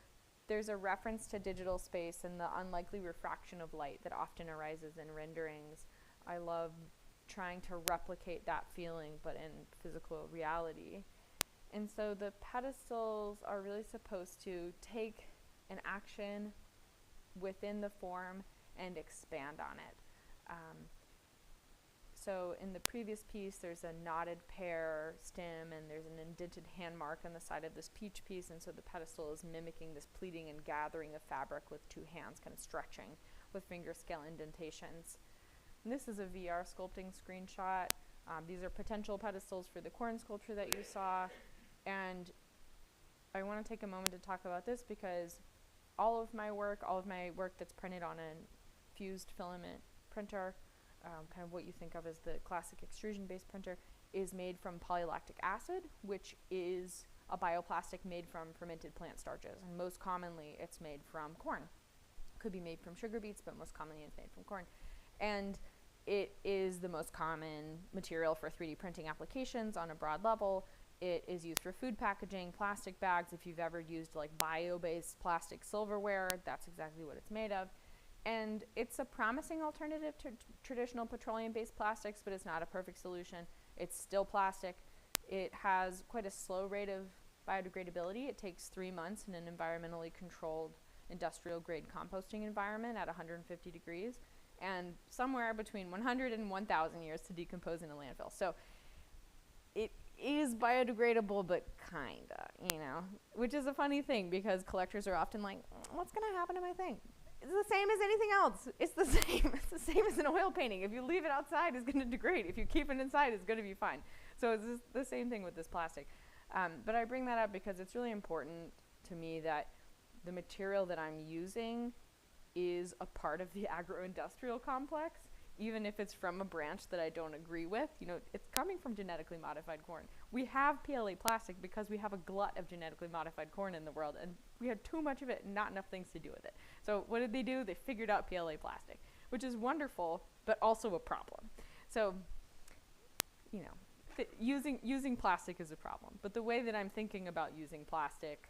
there's a reference to digital space and the unlikely refraction of light that often arises in renderings. I love trying to replicate that feeling, but in physical reality. And so the pedestals are really supposed to take an action within the form and expand on it. So in the previous piece, there's a knotted pear stem, and there's an indented hand mark on the side of this peach piece, and so the pedestal is mimicking this pleating and gathering of fabric with two hands kind of stretching with finger scale indentations. And this is a VR sculpting screenshot. These are potential pedestals for the corn sculpture that you saw, and I want to take a moment to talk about this because all of my work that's printed on a fused filament printer, kind of what you think of as the classic extrusion-based printer, is made from polylactic acid, which is a bioplastic made from fermented plant starches. And most commonly, it's made from corn. Could be made from sugar beets, but most commonly it's made from corn. And it is the most common material for 3D printing applications on a broad level. It is used for food packaging, plastic bags. If you've ever used like bio-based plastic silverware, that's exactly what it's made of. And it's a promising alternative to traditional petroleum-based plastics, but it's not a perfect solution. It's still plastic. It has quite a slow rate of biodegradability. It takes 3 months in an environmentally controlled industrial-grade composting environment at 150 degrees, and somewhere between 100 and 1,000 years to decompose in a landfill. So it is biodegradable, but kinda, you know, which is a funny thing because collectors are often like, what's gonna happen to my thing? It's the same as anything else. It's the same. It's the same as an oil painting. If you leave it outside, it's gonna degrade. If you keep it inside, it's gonna be fine. So it's the same thing with this plastic. But I bring that up because it's really important to me that the material that I'm using is a part of the agro-industrial complex, even if it's from a branch that I don't agree with. You know, it's coming from genetically modified corn. We have PLA plastic because we have a glut of genetically modified corn in the world, and we had too much of it and not enough things to do with it. So what did they do? They figured out PLA plastic, which is wonderful, but also a problem. So, you know, using plastic is a problem. But the way that I'm thinking about using plastic,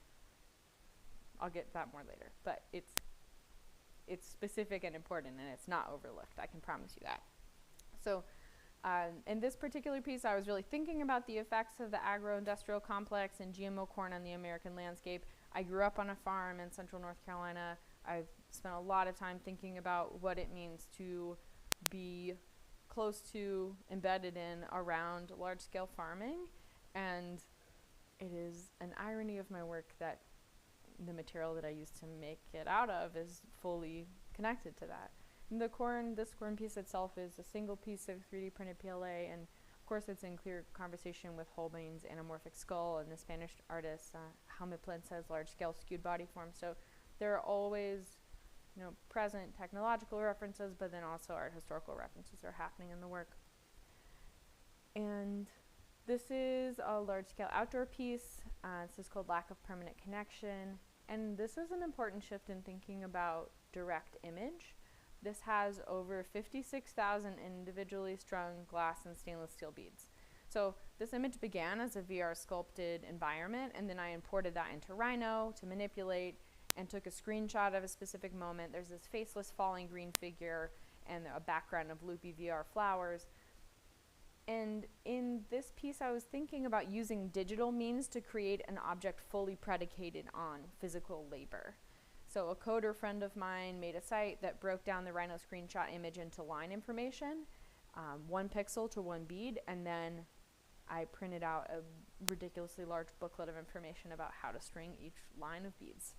I'll get to that more later. But it's specific and important, and it's not overlooked. I can promise you that. So in this particular piece, I was really thinking about the effects of the agro-industrial complex and GMO corn on the American landscape. I grew up on a farm in central North Carolina. I've spent a lot of time thinking about what it means to be close to, embedded in, around large-scale farming. And it is an irony of my work that the material that I use to make it out of is fully connected to that. And this corn piece itself is a single piece of 3D printed PLA, and of course it's in clear conversation with Holbein's anamorphic skull and the Spanish artist Helmut Plentz's large-scale skewed body form. So there are always, you know, present technological references, but then also art historical references are happening in the work. And this is a large-scale outdoor piece. This is called Lack of Permanent Connection. And this is an important shift in thinking about direct image. This has over 56,000 individually strung glass and stainless steel beads. So this image began as a VR sculpted environment, and then I imported that into Rhino to manipulate and took a screenshot of a specific moment. There's this faceless falling green figure and a background of loopy VR flowers. And in this piece, I was thinking about using digital means to create an object fully predicated on physical labor. So a coder friend of mine made a site that broke down the Rhino screenshot image into line information, 1 pixel to 1 bead, and then I printed out a ridiculously large booklet of information about how to string each line of beads.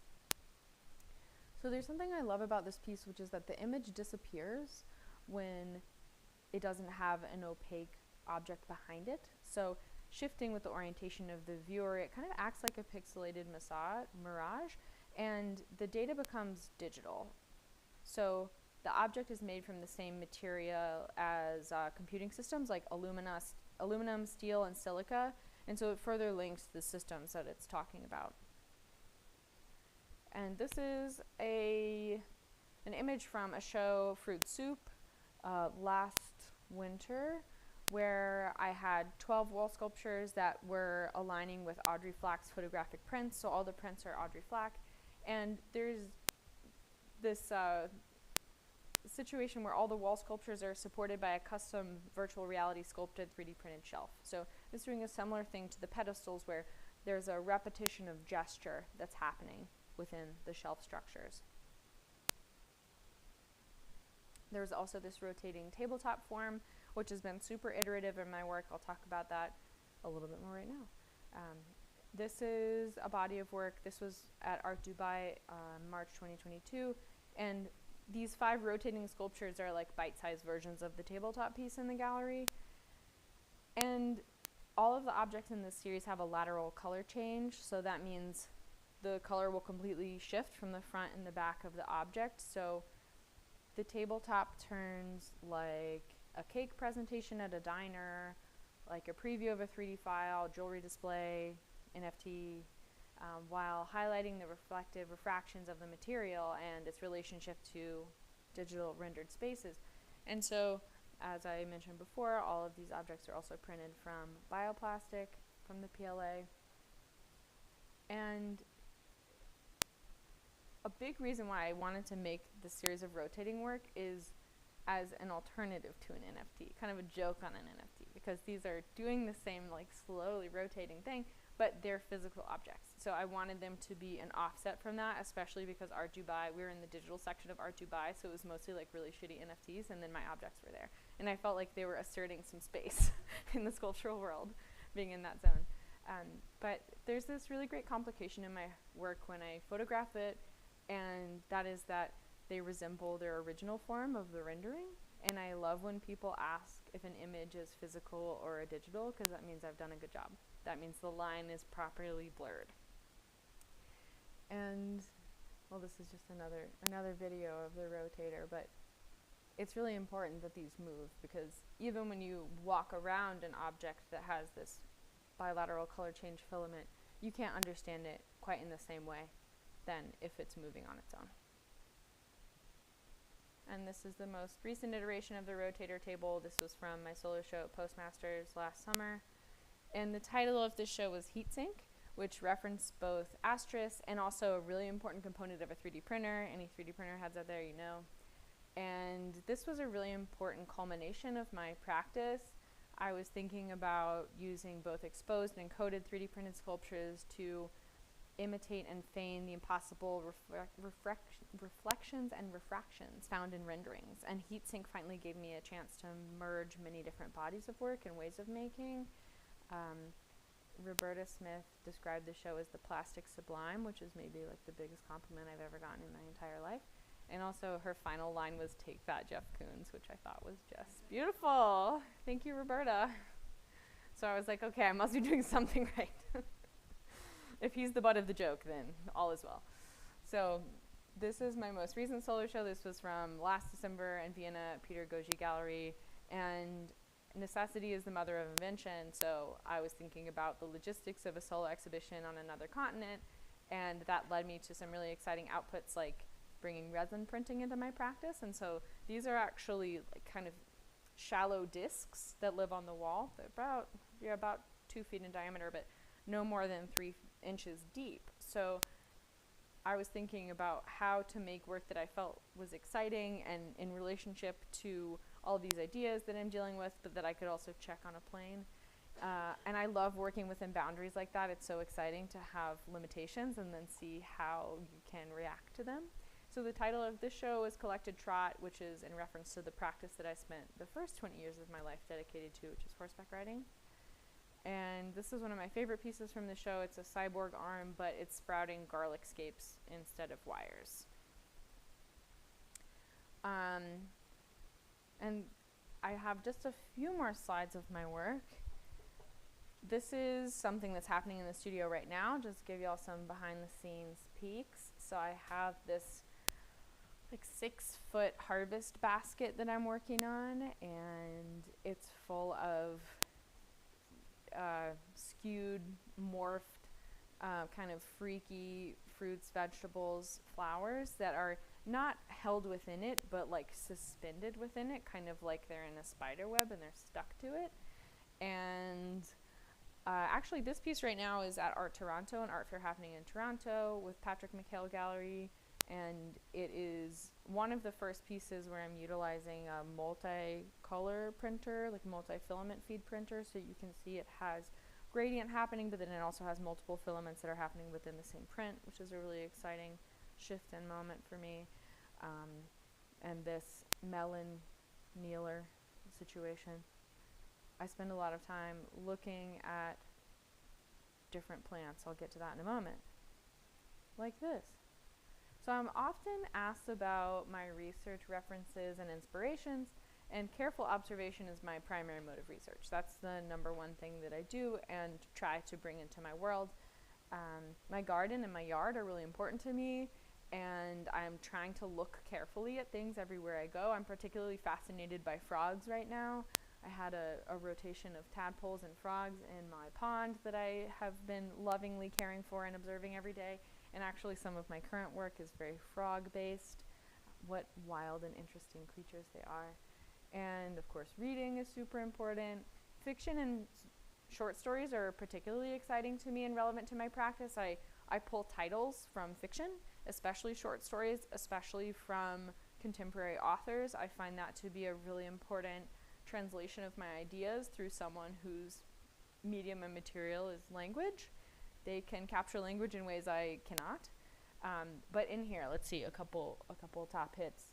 So there's something I love about this piece, which is that the image disappears when it doesn't have an opaque object behind it. So shifting with the orientation of the viewer, it kind of acts like a pixelated mirage, and the data becomes digital. So the object is made from the same material as computing systems like aluminum, steel, and silica, and so it further links the systems that it's talking about. And this is an image from a show, Fruit Soup, last winter, where I had 12 wall sculptures that were aligning with Audrey Flack's photographic prints. So all the prints are Audrey Flack. And there's this situation where all the wall sculptures are supported by a custom virtual reality sculpted 3D printed shelf. So it's doing a similar thing to the pedestals, where there's a repetition of gesture that's happening within the shelf structures. There's also this rotating tabletop form, which has been super iterative in my work. I'll talk about that a little bit more right now. This is a body of work. This was at Art Dubai, March 2022. And these 5 rotating sculptures are like bite-sized versions of the tabletop piece in the gallery. And all of the objects in this series have a lateral color change. So that means the color will completely shift from the front and the back of the object. So the tabletop turns like a cake presentation at a diner, like a preview of a 3D file, jewelry display, NFT, while highlighting the reflective refractions of the material and its relationship to digital rendered spaces. And so, as I mentioned before, all of these objects are also printed from bioplastic, from the PLA. And a big reason why I wanted to make this series of rotating work is as an alternative to an NFT, kind of a joke on an NFT, because these are doing the same like slowly rotating thing, but they're physical objects. So I wanted them to be an offset from that, especially because Art Dubai, we were in the digital section of Art Dubai, so it was mostly like really shitty NFTs, and then my objects were there. And I felt like they were asserting some space in the sculptural world, being in that zone. But there's this really great complication in my work when I photograph it, and that is that they resemble their original form of the rendering. And I love when people ask if an image is physical or a digital, because that means I've done a good job. That means the line is properly blurred. And well, this is just another video of the rotator, but it's really important that these move, because even when you walk around an object that has this bilateral color change filament, you can't understand it quite in the same way than if it's moving on its own. And this is the most recent iteration of the rotator table. This was from my solo show at Postmasters last summer. And the title of this show was Heatsink, which referenced both Astris and also a really important component of a 3D printer. Any 3D printer heads out there, you know. And this was a really important culmination of my practice. I was thinking about using both exposed and coated 3D printed sculptures to imitate and feign the impossible reflections and refractions found in renderings. And Heatsink finally gave me a chance to merge many different bodies of work and ways of making. Roberta Smith described the show as the plastic sublime, which is maybe like the biggest compliment I've ever gotten in my entire life. And also her final line was "Take that, Jeff Koons," which I thought was just beautiful. Thank you, Roberta. So I was like, okay, I must be doing something right. If he's the butt of the joke, then all is well. So this is my most recent solo show. This was from last December in Vienna at Peter Goji Gallery. And necessity is the mother of invention. So I was thinking about the logistics of a solo exhibition on another continent. And that led me to some really exciting outputs, like bringing resin printing into my practice. And so these are actually like kind of shallow discs that live on the wall. They're about 2 feet in diameter, but no more than 3 inches deep. So I was thinking about how to make work that I felt was exciting and in relationship to all of these ideas that I'm dealing with, but that I could also check on a plane. And I love working within boundaries like that. It's so exciting to have limitations and then see how you can react to them. So the title of this show is Collected Trot, which is in reference to the practice that I spent the first 20 years of my life dedicated to, which is horseback riding. And this is one of my favorite pieces from the show. It's a cyborg arm, but it's sprouting garlic scapes instead of wires. And I have just a few more slides of my work. This is something that's happening in the studio right now, just to give you all some behind the scenes peeks. So I have this like 6-foot harvest basket that I'm working on, and it's full of skewed, morphed, kind of freaky fruits, vegetables, flowers that are not held within it, but like suspended within it, kind of like they're in a spider web and they're stuck to it. And actually this piece right now is at Art Toronto, an art fair happening in Toronto with Patrick McHale Gallery. And it is one of the first pieces where I'm utilizing a multi-color printer, like multi-filament feed printer, so you can see it has gradient happening, but then it also has multiple filaments that are happening within the same print, which is a really exciting shift and moment for me. And this melon kneeler situation, I spend a lot of time looking at different plants. I'll get to that in a moment. Like this. So I'm often asked about my research references and inspirations, and careful observation is my primary mode of research. That's the #1 thing that I do and try to bring into my world. My garden and my yard are really important to me, and I'm trying to look carefully at things everywhere I go. I'm particularly fascinated by frogs right now. I had a rotation of tadpoles and frogs in my pond that I have been lovingly caring for and observing every day. And actually some of my current work is very frog-based. What wild and interesting creatures they are. And of course reading is super important. Fiction and short stories are particularly exciting to me and relevant to my practice. I pull titles from fiction, especially short stories, especially from contemporary authors. I find that to be a really important translation of my ideas through someone whose medium and material is language. They can capture language in ways I cannot. But in here, let's see, a couple top hits.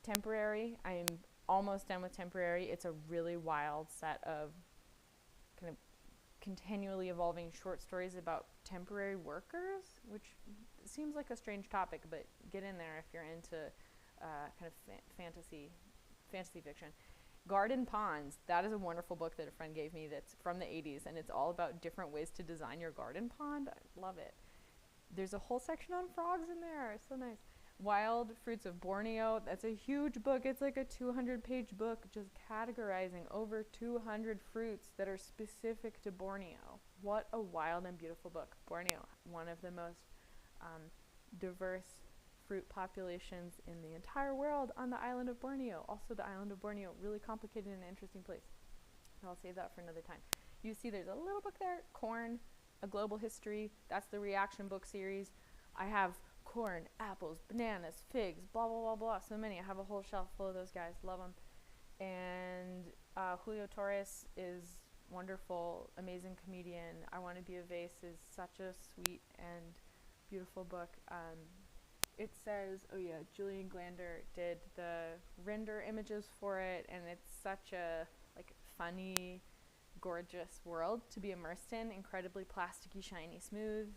Temporary, I'm almost done with Temporary. It's a really wild set of kind of continually evolving short stories about temporary workers, which seems like a strange topic, but get in there if you're into kind of fantasy fiction. Garden Ponds, that is a wonderful book that a friend gave me that's from the 80s, and it's all about different ways to design your garden pond. I love it. There's a whole section on frogs in there. So nice. Wild Fruits of Borneo. That's a huge book. It's like a 200-page book just categorizing over 200 fruits that are specific to Borneo. What a wild and beautiful book. Borneo, one of the most diverse fruit populations in the entire world on the island of Borneo. Also, the island of Borneo, really complicated and interesting place. I'll save that for another time. You see there's a little book there, Corn, A Global History. That's the reaction book series. I have corn, apples, bananas, figs, blah, blah, blah, blah. So many. I have a whole shelf full of those guys. Love them. And Julio Torres is wonderful, amazing comedian. I Want to Be a Vase is such a sweet and beautiful book. It says, oh yeah, Julian Glander did the render images for it, and it's such a like funny, gorgeous world to be immersed in. Incredibly plasticky, shiny, smooth.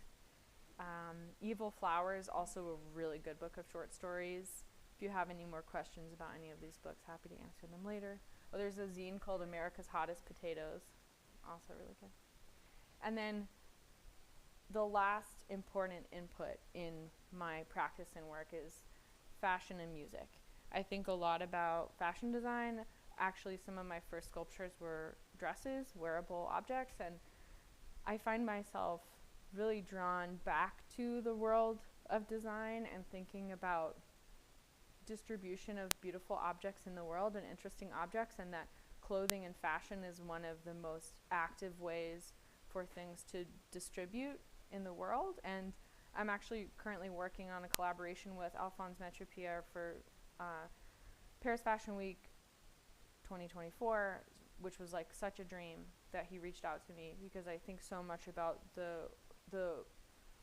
Evil Flowers, also a really good book of short stories. If you have any more questions about any of these books, happy to answer them later. Oh, there's a zine called America's Hottest Potatoes, also really good. And then the last important input in my practice and work is fashion and music. I think a lot about fashion design. Actually, some of my first sculptures were dresses, wearable objects, and I find myself really drawn back to the world of design and thinking about distribution of beautiful objects in the world and interesting objects, and that clothing and fashion is one of the most active ways for things to distribute in the world. And I'm actually currently working on a collaboration with Alphonse Maître-Pierre for Paris Fashion Week 2024, which was like such a dream that he reached out to me, because I think so much about the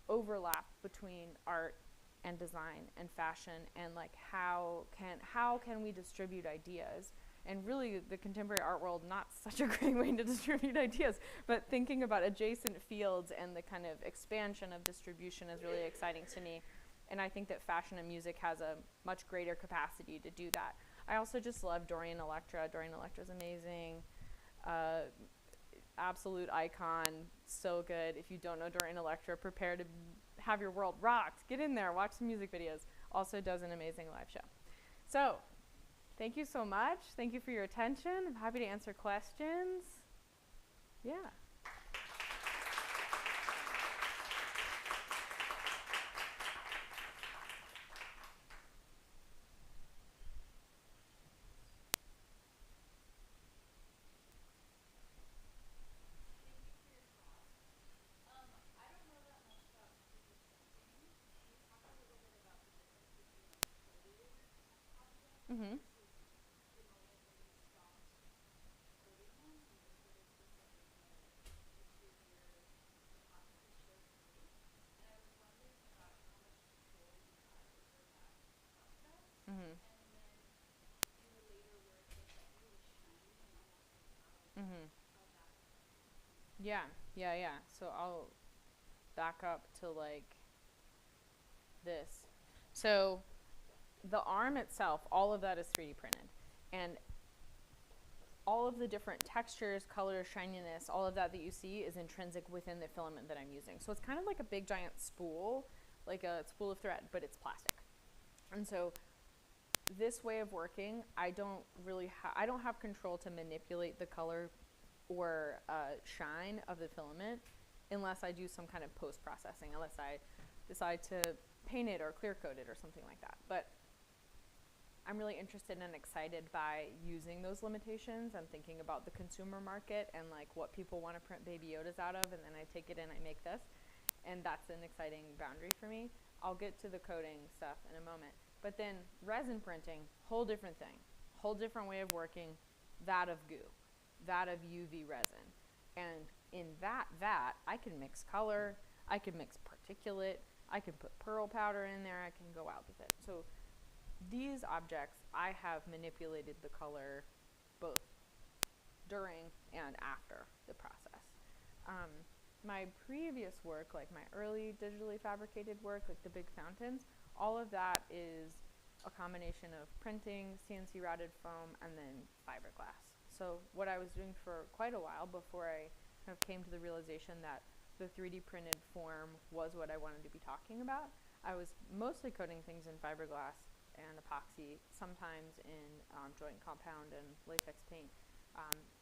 overlap between art and design and fashion, and like how can we distribute ideas. And really, the contemporary art world, not such a great way to distribute ideas, but thinking about adjacent fields and the kind of expansion of distribution is really exciting to me. And I think that fashion and music has a much greater capacity to do that. I also just love Dorian Electra. Dorian Electra's amazing. Absolute icon, so good. If you don't know Dorian Electra, prepare to have your world rocked. Get in there, watch some music videos. Also does an amazing live show. So, thank you so much. Thank you for your attention. I'm happy to answer questions. Yeah. Mm-hmm. Mm-hmm. Mm-hmm. Yeah. So I'll back up to like this. So the arm itself, all of that is 3D printed. And all of the different textures, colors, shininess, all of that you see is intrinsic within the filament that I'm using. So it's kind of like a big giant spool, like a spool of thread, but it's plastic. And so this way of working, I don't have control to manipulate the color or shine of the filament unless I do some kind of post-processing, unless I decide to paint it or clear coat it or something like that. But I'm really interested and excited by using those limitations and thinking about the consumer market and like what people want to print Baby Yodas out of, and then I take it and I make this. And that's an exciting boundary for me. I'll get to the coating stuff in a moment. But then resin printing, whole different thing, whole different way of working, that of goo, that of UV resin. And in that I can mix color, I can mix particulate, I can put pearl powder in there, I can go out with it. So these objects, I have manipulated the color both during and after the process. My previous work, like my early digitally fabricated work, like the big fountains, all of that is a combination of printing, CNC routed foam, and then fiberglass. So what I was doing for quite a while before I kind of came to the realization that the 3D printed form was what I wanted to be talking about. I was mostly coating things in fiberglass and epoxy, sometimes in joint compound and latex paint,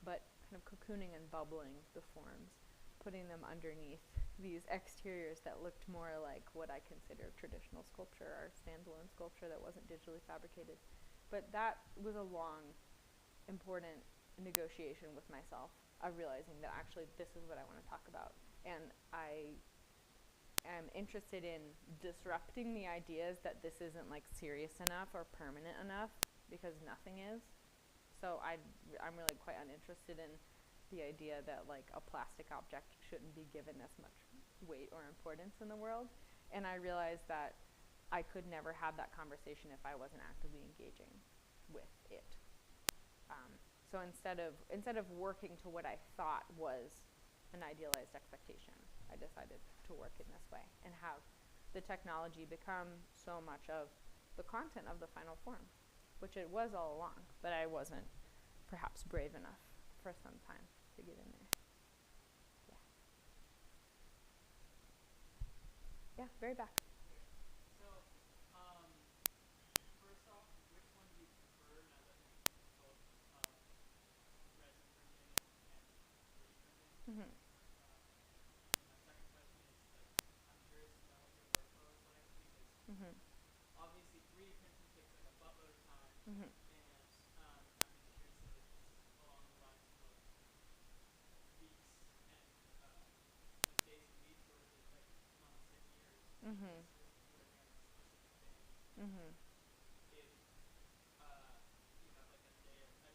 but kind of cocooning and bubbling the forms, putting them underneath these exteriors that looked more like what I consider traditional sculpture or standalone sculpture that wasn't digitally fabricated. But that was a long, important negotiation with myself of realizing that actually this is what I want to talk about. And I am interested in disrupting the ideas that this isn't like serious enough or permanent enough, because nothing is. So I'm really quite uninterested in the idea that like a plastic object shouldn't be given as much weight or importance in the world. And I realized that I could never have that conversation if I wasn't actively engaging with it. So instead of working to what I thought was an idealized expectation, I decided to work in this way and have the technology become so much of the content of the final form, which it was all along, but I wasn't perhaps brave enough for some time to get in there. Yeah, very back. So, first off, which one do you prefer now that you've both resin printing and 3D printing? Mm-hmm. My second question is, like, I'm curious to know what your workflow is like, because Mm-hmm. obviously 3D printing takes like a buttload of time, Mm-hmm. and I'm just curious if it's along the lines of weeks and like days and weeks, or is it like months and years Mm-hmm. working on a specific thing? Mm-hmm. If you have like a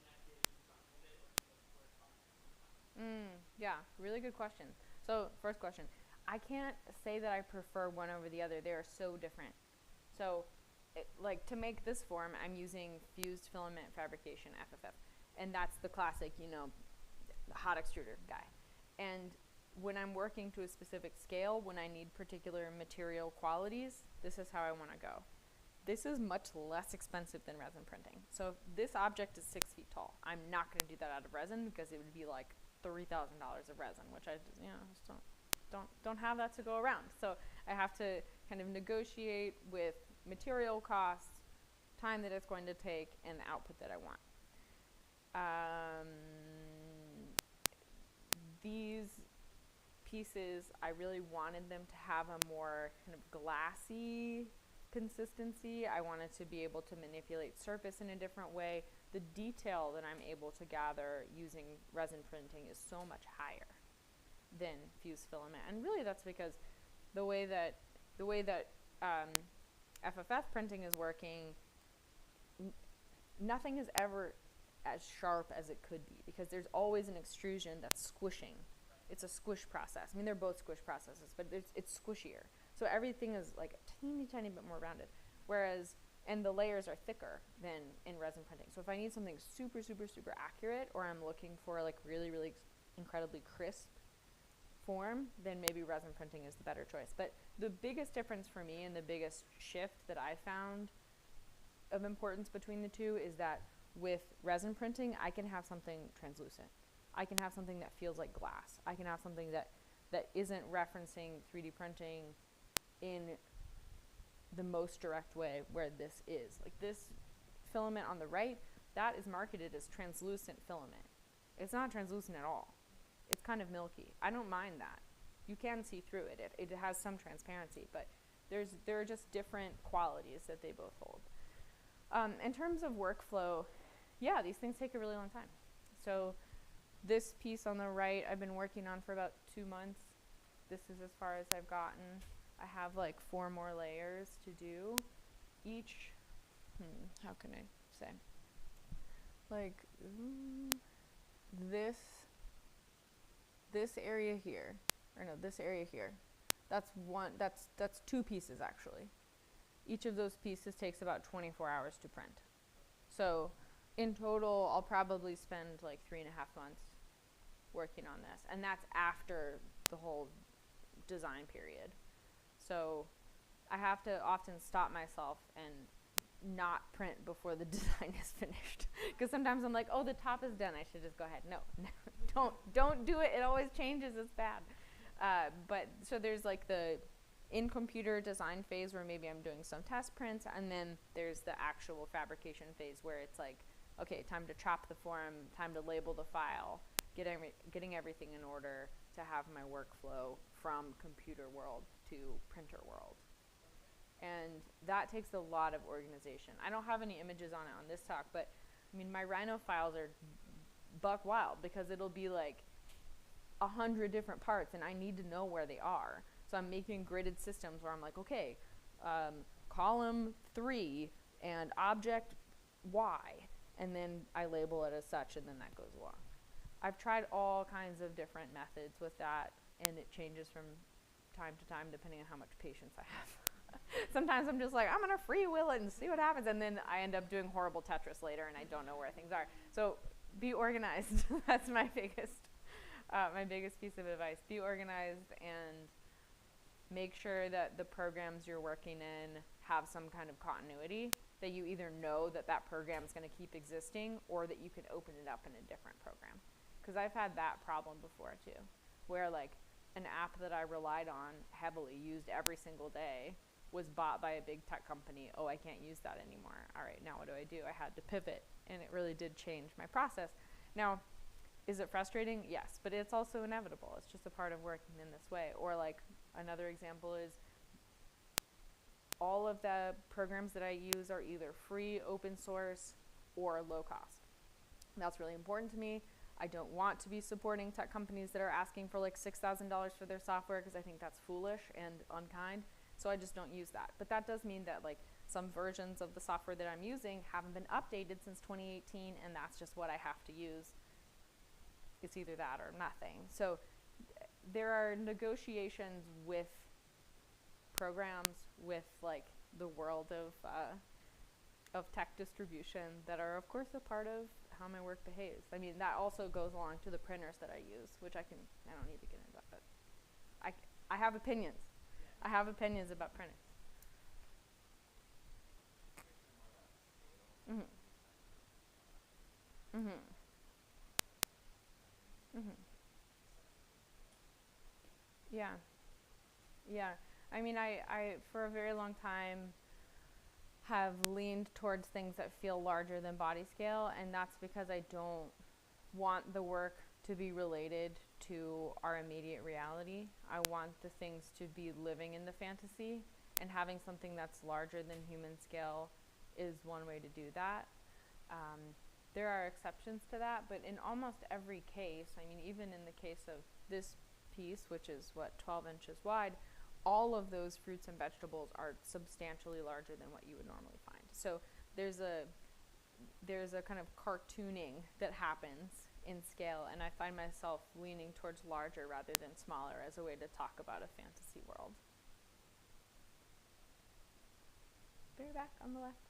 net day that you're done with it, or do you like work on it sometimes? Yeah, really good question. So, first question. I can't say that I prefer one over the other. They are so different. So, like to make this form, I'm using fused filament fabrication, FFF. And that's the classic, hot extruder guy. And when I'm working to a specific scale, when I need particular material qualities, this is how I want to go. This is much less expensive than resin printing. So if this object is 6 feet tall, I'm not going to do that out of resin because it would be like $3,000 of resin, which I just don't have that to go around. So I have to kind of negotiate with material costs, time that it's going to take, and the output that I want. These pieces, I really wanted them to have a more kind of glassy consistency. I wanted to be able to manipulate surface in a different way. The detail that I'm able to gather using resin printing is so much higher than fused filament, and really that's because the way that FFF printing is working, nothing is ever as sharp as it could be because there's always an extrusion that's squishing. It's a squish process. I mean, they're both squish processes, but it's squishier. So everything is like a tiny bit more rounded. Whereas, and the layers are thicker than in resin printing. So if I need something super accurate, or I'm looking for like really incredibly crisp form, then maybe resin printing is the better choice. But the biggest difference for me and the biggest shift that I found of importance between the two is that with resin printing, I can have something translucent. I can have something that feels like glass. I can have something that isn't referencing 3D printing in the most direct way where this is. Like this filament on the right, that is marketed as translucent filament. It's not translucent at all. It's kind of milky. I don't mind that. You can see through it. It has some transparency, but there are just different qualities that they both hold. In terms of workflow, yeah, these things take a really long time. So this piece on the right I've been working on for about 2 months. This is as far as I've gotten. I have like 4 more layers to do. Each, how can I say? Like this area here, or no, this area here. That's 2 pieces actually. Each of those pieces takes about 24 hours to print. So in total, I'll probably spend like 3.5 months working on this. And that's after the whole design period. So I have to often stop myself and not print before the design is finished. Because sometimes I'm like, oh, the top is done. I should just go ahead. No, don't do it. It always changes. It's bad. But so there's like the in computer design phase where maybe I'm doing some test prints, and then there's the actual fabrication phase where it's like, okay, time to chop the form, time to label the file, getting everything in order to have my workflow from computer world to printer world. And that takes a lot of organization. I don't have any images on it on this talk, but I mean, my Rhino files are buck wild because it'll be like 100 different parts and I need to know where they are. So I'm making gridded systems where I'm like, okay, column 3 and object Y, and then I label it as such, and then that goes along. I've tried all kinds of different methods with that, and it changes from time to time depending on how much patience I have. Sometimes I'm just like, I'm going to free will it and see what happens, and then I end up doing horrible Tetris later and I don't know where things are. So be organized. That's my biggest piece of advice. Be organized and make sure that the programs you're working in have some kind of continuity, that you either know that that program is going to keep existing or that you can open it up in a different program. Because I've had that problem before too, where like an app that I relied on heavily, used every single day, was bought by a big tech company. Oh, I can't use that anymore. All right, now what do? I had to pivot, and it really did change my process. Now, is it frustrating? Yes, but it's also inevitable. It's just a part of working in this way. Or like another example is all of the programs that I use are either free, open source, or low cost. And that's really important to me. I don't want to be supporting tech companies that are asking for like $6,000 for their software because I think that's foolish and unkind. So I just don't use that. But that does mean that like some versions of the software that I'm using haven't been updated since 2018, and that's just what I have to use. It's either that or nothing. So there are negotiations with programs, with like the world of tech distribution that are of course a part of how my work behaves. I mean, that also goes along to the printers that I use, which I don't need to get into that, but I have opinions. I have opinions about printers. Mhm. Mhm. Mhm. Yeah. Yeah. I mean, I for a very long time have leaned towards things that feel larger than body scale, and that's because I don't want the work to be related to our immediate reality. I want the things to be living in the fantasy, and having something that's larger than human scale is one way to do that. There are exceptions to that, but in almost every case, I mean, even in the case of this piece, which is 12 inches wide, all of those fruits and vegetables are substantially larger than what you would normally find. So there's a kind of cartooning that happens in scale, and I find myself leaning towards larger rather than smaller as a way to talk about a fantasy world. Very back on the left.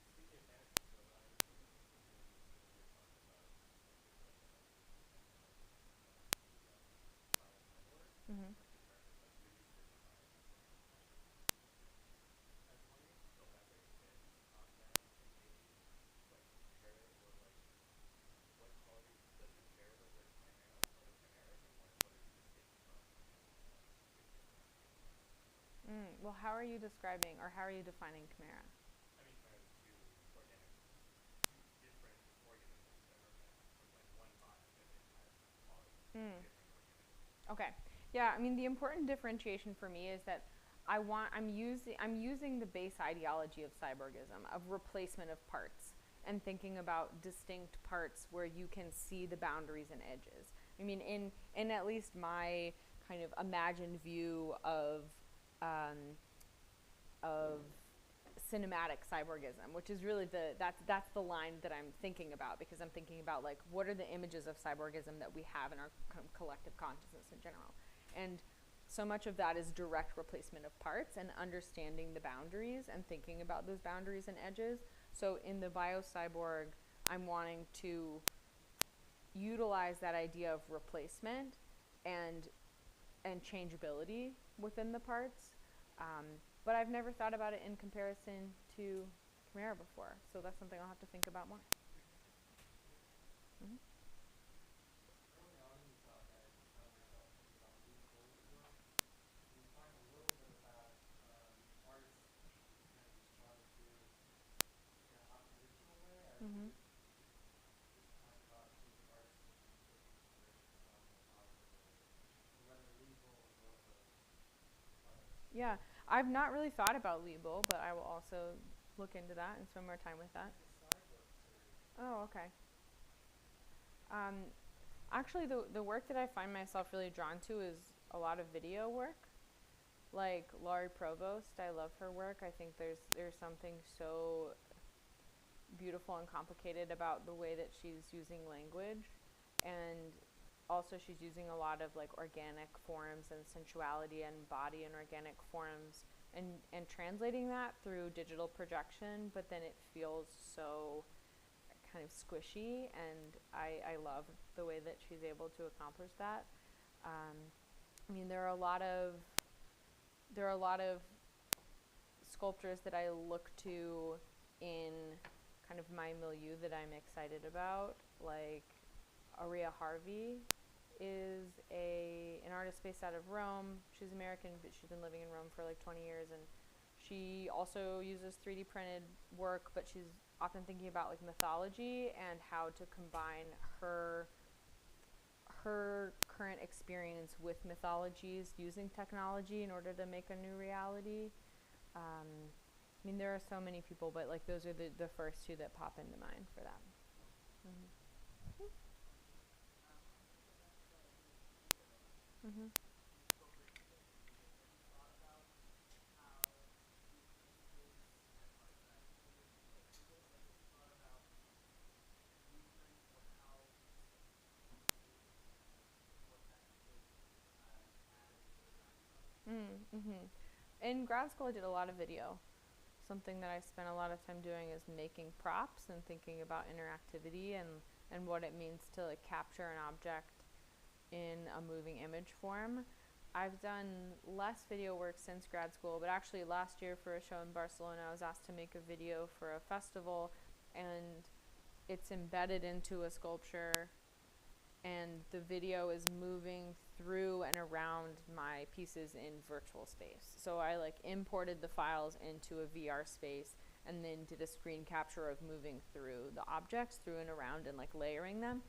Speaking of fantasy, so I was listening to you when you were talking about file cyborg, Mm-hmm. like the term is like really certified augmentation. I was wondering if you could elaborate a bit on that and maybe like compare it, or like what qualities does it share with the chimeras, and like what is distinct from differentiation? Well, how are you describing, or how are you defining chimera? I mean, chimeras are two different organisms that are meant from like one body, but it has qualities of two different organisms. Okay. Yeah, I mean, the important differentiation for me is that I'm using the base ideology of cyborgism, of replacement of parts, and thinking about distinct parts where you can see the boundaries and edges. I mean, in at least my kind of imagined view of cinematic cyborgism, which is really that's the line that I'm thinking about, because I'm thinking about like what are the images of cyborgism that we have in our collective consciousness in general. And so much of that is direct replacement of parts and understanding the boundaries and thinking about those boundaries and edges. So in the biocyborg, I'm wanting to utilize that idea of replacement and changeability within the parts. But I've never thought about it in comparison to chimera before, so that's something I'll have to think about more. Early on in Yeah. I've not really thought about Weeble, but I will also look into that and spend more time with that. Oh, okay. Actually, the work that I find myself really drawn to is a lot of video work. Like Laurie Provost, I love her work. I think there's something so beautiful and complicated about the way that she's using language, and also she's using a lot of like organic forms and sensuality and body and organic forms, and translating that through digital projection, but then it feels so kind of squishy, and I love the way that she's able to accomplish that. I mean, there are a lot of sculptures that I look to in kind of my milieu that I'm excited about. Like Aria Harvey is an artist based out of Rome. She's American, but she's been living in Rome for like 20 years, and she also uses 3D printed work, but she's often thinking about like mythology and how to combine her current experience with mythologies using technology in order to make a new reality. I mean, there are so many people, but like those are the first two that pop into mind for that. Mm-hmm. Mm-hmm. Mm-hmm. In grad school, I did a lot of video. Something that I spent a lot of time doing is making props and thinking about interactivity and what it means to like capture an object in a moving image form. I've done less video work since grad school, but actually last year for a show in Barcelona, I was asked to make a video for a festival, and it's embedded into a sculpture, and the video is moving through and around my pieces in virtual space. So I like imported the files into a VR space and then did a screen capture of moving through the objects through and around and like layering them,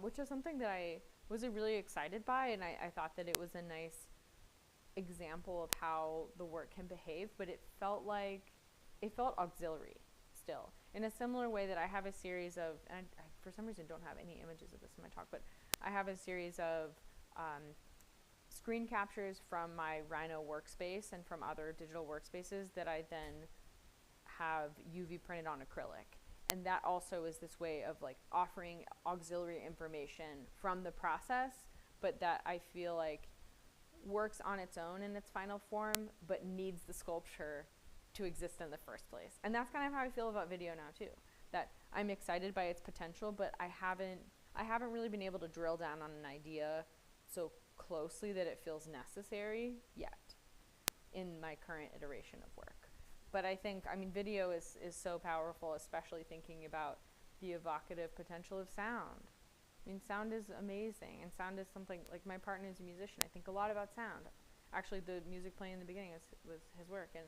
which is something that I was really excited by, and I thought that it was a nice example of how the work can behave, but it felt auxiliary still. In a similar way that I have a series of, and I for some reason don't have any images of this in my talk, but I have a series of screen captures from my Rhino workspace and from other digital workspaces that I then have UV printed on acrylic. And that also is this way of like offering auxiliary information from the process, but that I feel like works on its own in its final form, but needs the sculpture to exist in the first place. And that's kind of how I feel about video now too. That I'm excited by its potential, but I haven't really been able to drill down on an idea so closely that it feels necessary yet in my current iteration of work. But I think, I mean, video is so powerful, especially thinking about the evocative potential of sound. I mean, sound is amazing, and sound is something, like my partner is a musician. I think a lot about sound. Actually, the music playing in the beginning was his work, and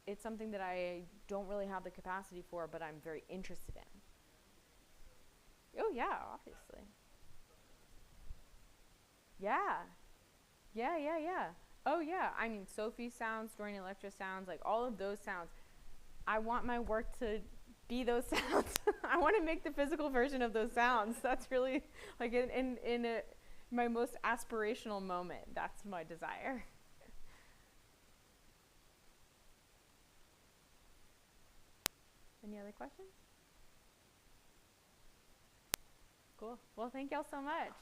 it's something that I don't really have the capacity for, but I'm very interested in. Oh yeah, obviously. Yeah. Yeah. Oh yeah, I mean, Sophie sounds, Dorian Electra sounds, like all of those sounds. I want my work to be those sounds. I want to make the physical version of those sounds. That's really, like my most aspirational moment, that's my desire. Any other questions? Cool. Well, thank y'all so much.